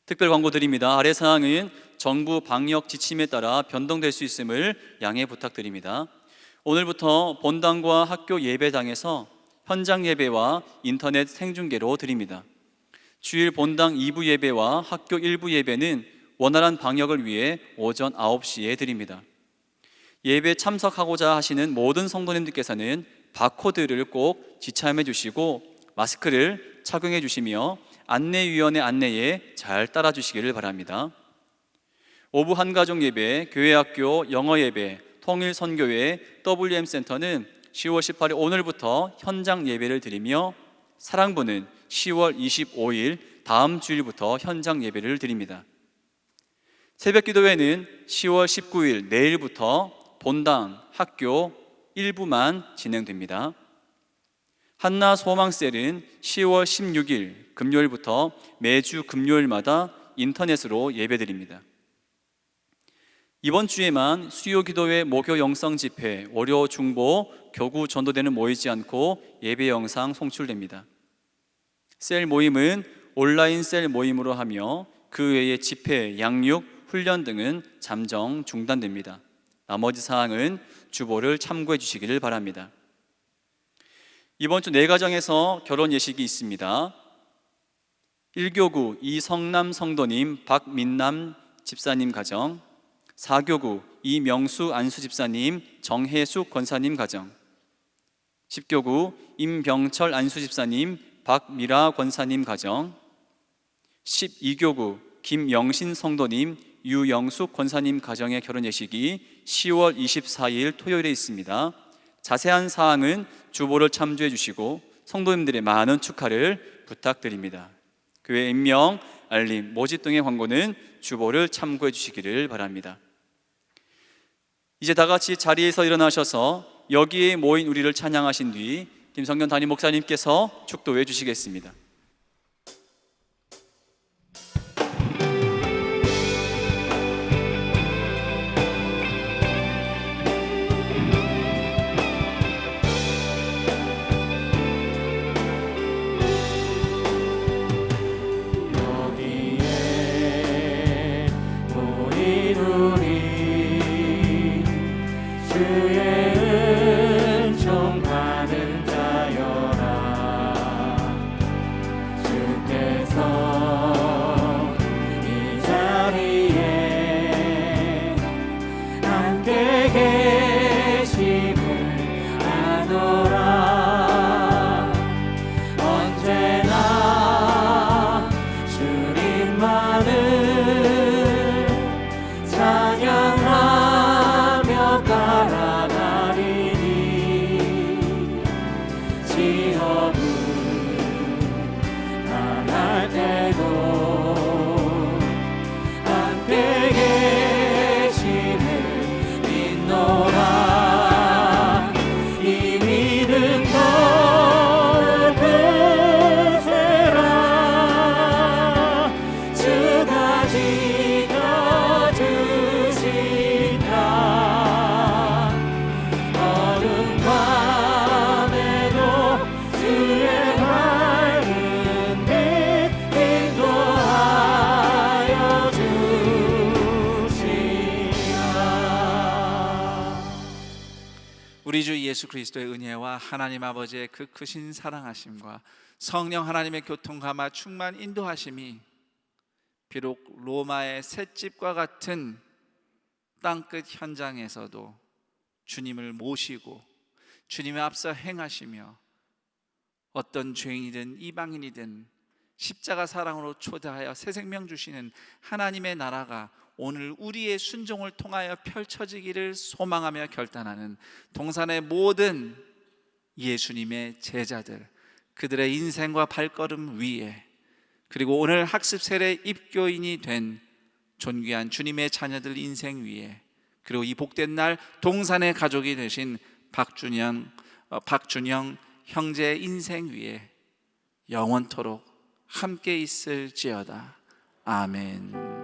특별 광고 드립니다. 아래 사항은 정부 방역 지침에 따라 변동될 수 있음을 양해 부탁드립니다. 오늘부터 본당과 학교 예배당에서 현장 예배와 인터넷 생중계로 드립니다. 주일 본당 2부 예배와 학교 1부 예배는 원활한 방역을 위해 오전 9시에 드립니다. 예배 참석하고자 하시는 모든 성도님들께서는 바코드를 꼭 지참해 주시고 마스크를 착용해 주시며 안내위원의 안내에 잘 따라 주시기를 바랍니다. 오부 한가족 예배, 교회학교 영어 예배, 통일선교회 WM센터는 10월 18일 오늘부터 현장 예배를 드리며 사랑부는 10월 25일 다음 주일부터 현장 예배를 드립니다. 새벽기도회는 10월 19일 내일부터 본당, 학교 일부만 진행됩니다. 한나 소망셀은 10월 16일 금요일부터 매주 금요일마다 인터넷으로 예배드립니다. 이번 주에만 수요기도회 목요 영성 집회, 월요 중보, 교구 전도대는 모이지 않고 예배 영상 송출됩니다. 셀 모임은 온라인 셀 모임으로 하며 그 외에 집회, 양육, 훈련 등은 잠정 중단됩니다. 나머지 사항은 주보를 참고해 주시기를 바랍니다. 이번 주 4가정에서 결혼 예식이 있습니다. 1교구 이성남 성도님, 박민남 집사님 가정, 4교구 이명수 안수 집사님, 정혜숙 권사님 가정, 10교구 임병철 안수 집사님, 박미라 권사님 가정, 12교구 김영신 성도님, 유영숙 권사님 가정의 결혼 예식이 10월 24일 토요일에 있습니다. 자세한 사항은 주보를 참조해 주시고 성도님들의 많은 축하를 부탁드립니다. 교회 임명, 알림, 모집 등의 광고는 주보를 참고해 주시기를 바랍니다. 이제 다 같이 자리에서 일어나셔서 여기에 모인 우리를 찬양하신 뒤 김성현 담임 목사님께서 축도해 주시겠습니다. 여기에 모인 우리 주의 은총 받은 자여라. 주께서 이 자리에 함께 계심을 아노라. 언제나 주님만을 찬양하며 따라가리니 지업은 당할 때도 함께 계심을 믿노라. 이 믿음 거듭으세라. 주가 지켜주신다. 어두운 밤에도 주의 밝은 빛 인도하여 주시라. 우리 주 예수 그리스도의 은혜와 하나님 아버지의 그 크신 사랑하심과 성령 하나님의 교통감화 충만 인도하심이 비록 로마의 셋집과 같은 땅끝 현장에서도 주님을 모시고 주님의 앞서 행하시며 어떤 죄인이든 이방인이든 십자가 사랑으로 초대하여 새 생명 주시는 하나님의 나라가 오늘 우리의 순종을 통하여 펼쳐지기를 소망하며 결단하는 동산의 모든 예수님의 제자들, 그들의 인생과 발걸음 위에, 그리고 오늘 학습 세례 입교인이 된 존귀한 주님의 자녀들 인생 위에, 그리고 이 복된 날 동산의 가족이 되신 박준영 형제의 인생 위에 영원토록 함께 있을지어다. 아멘.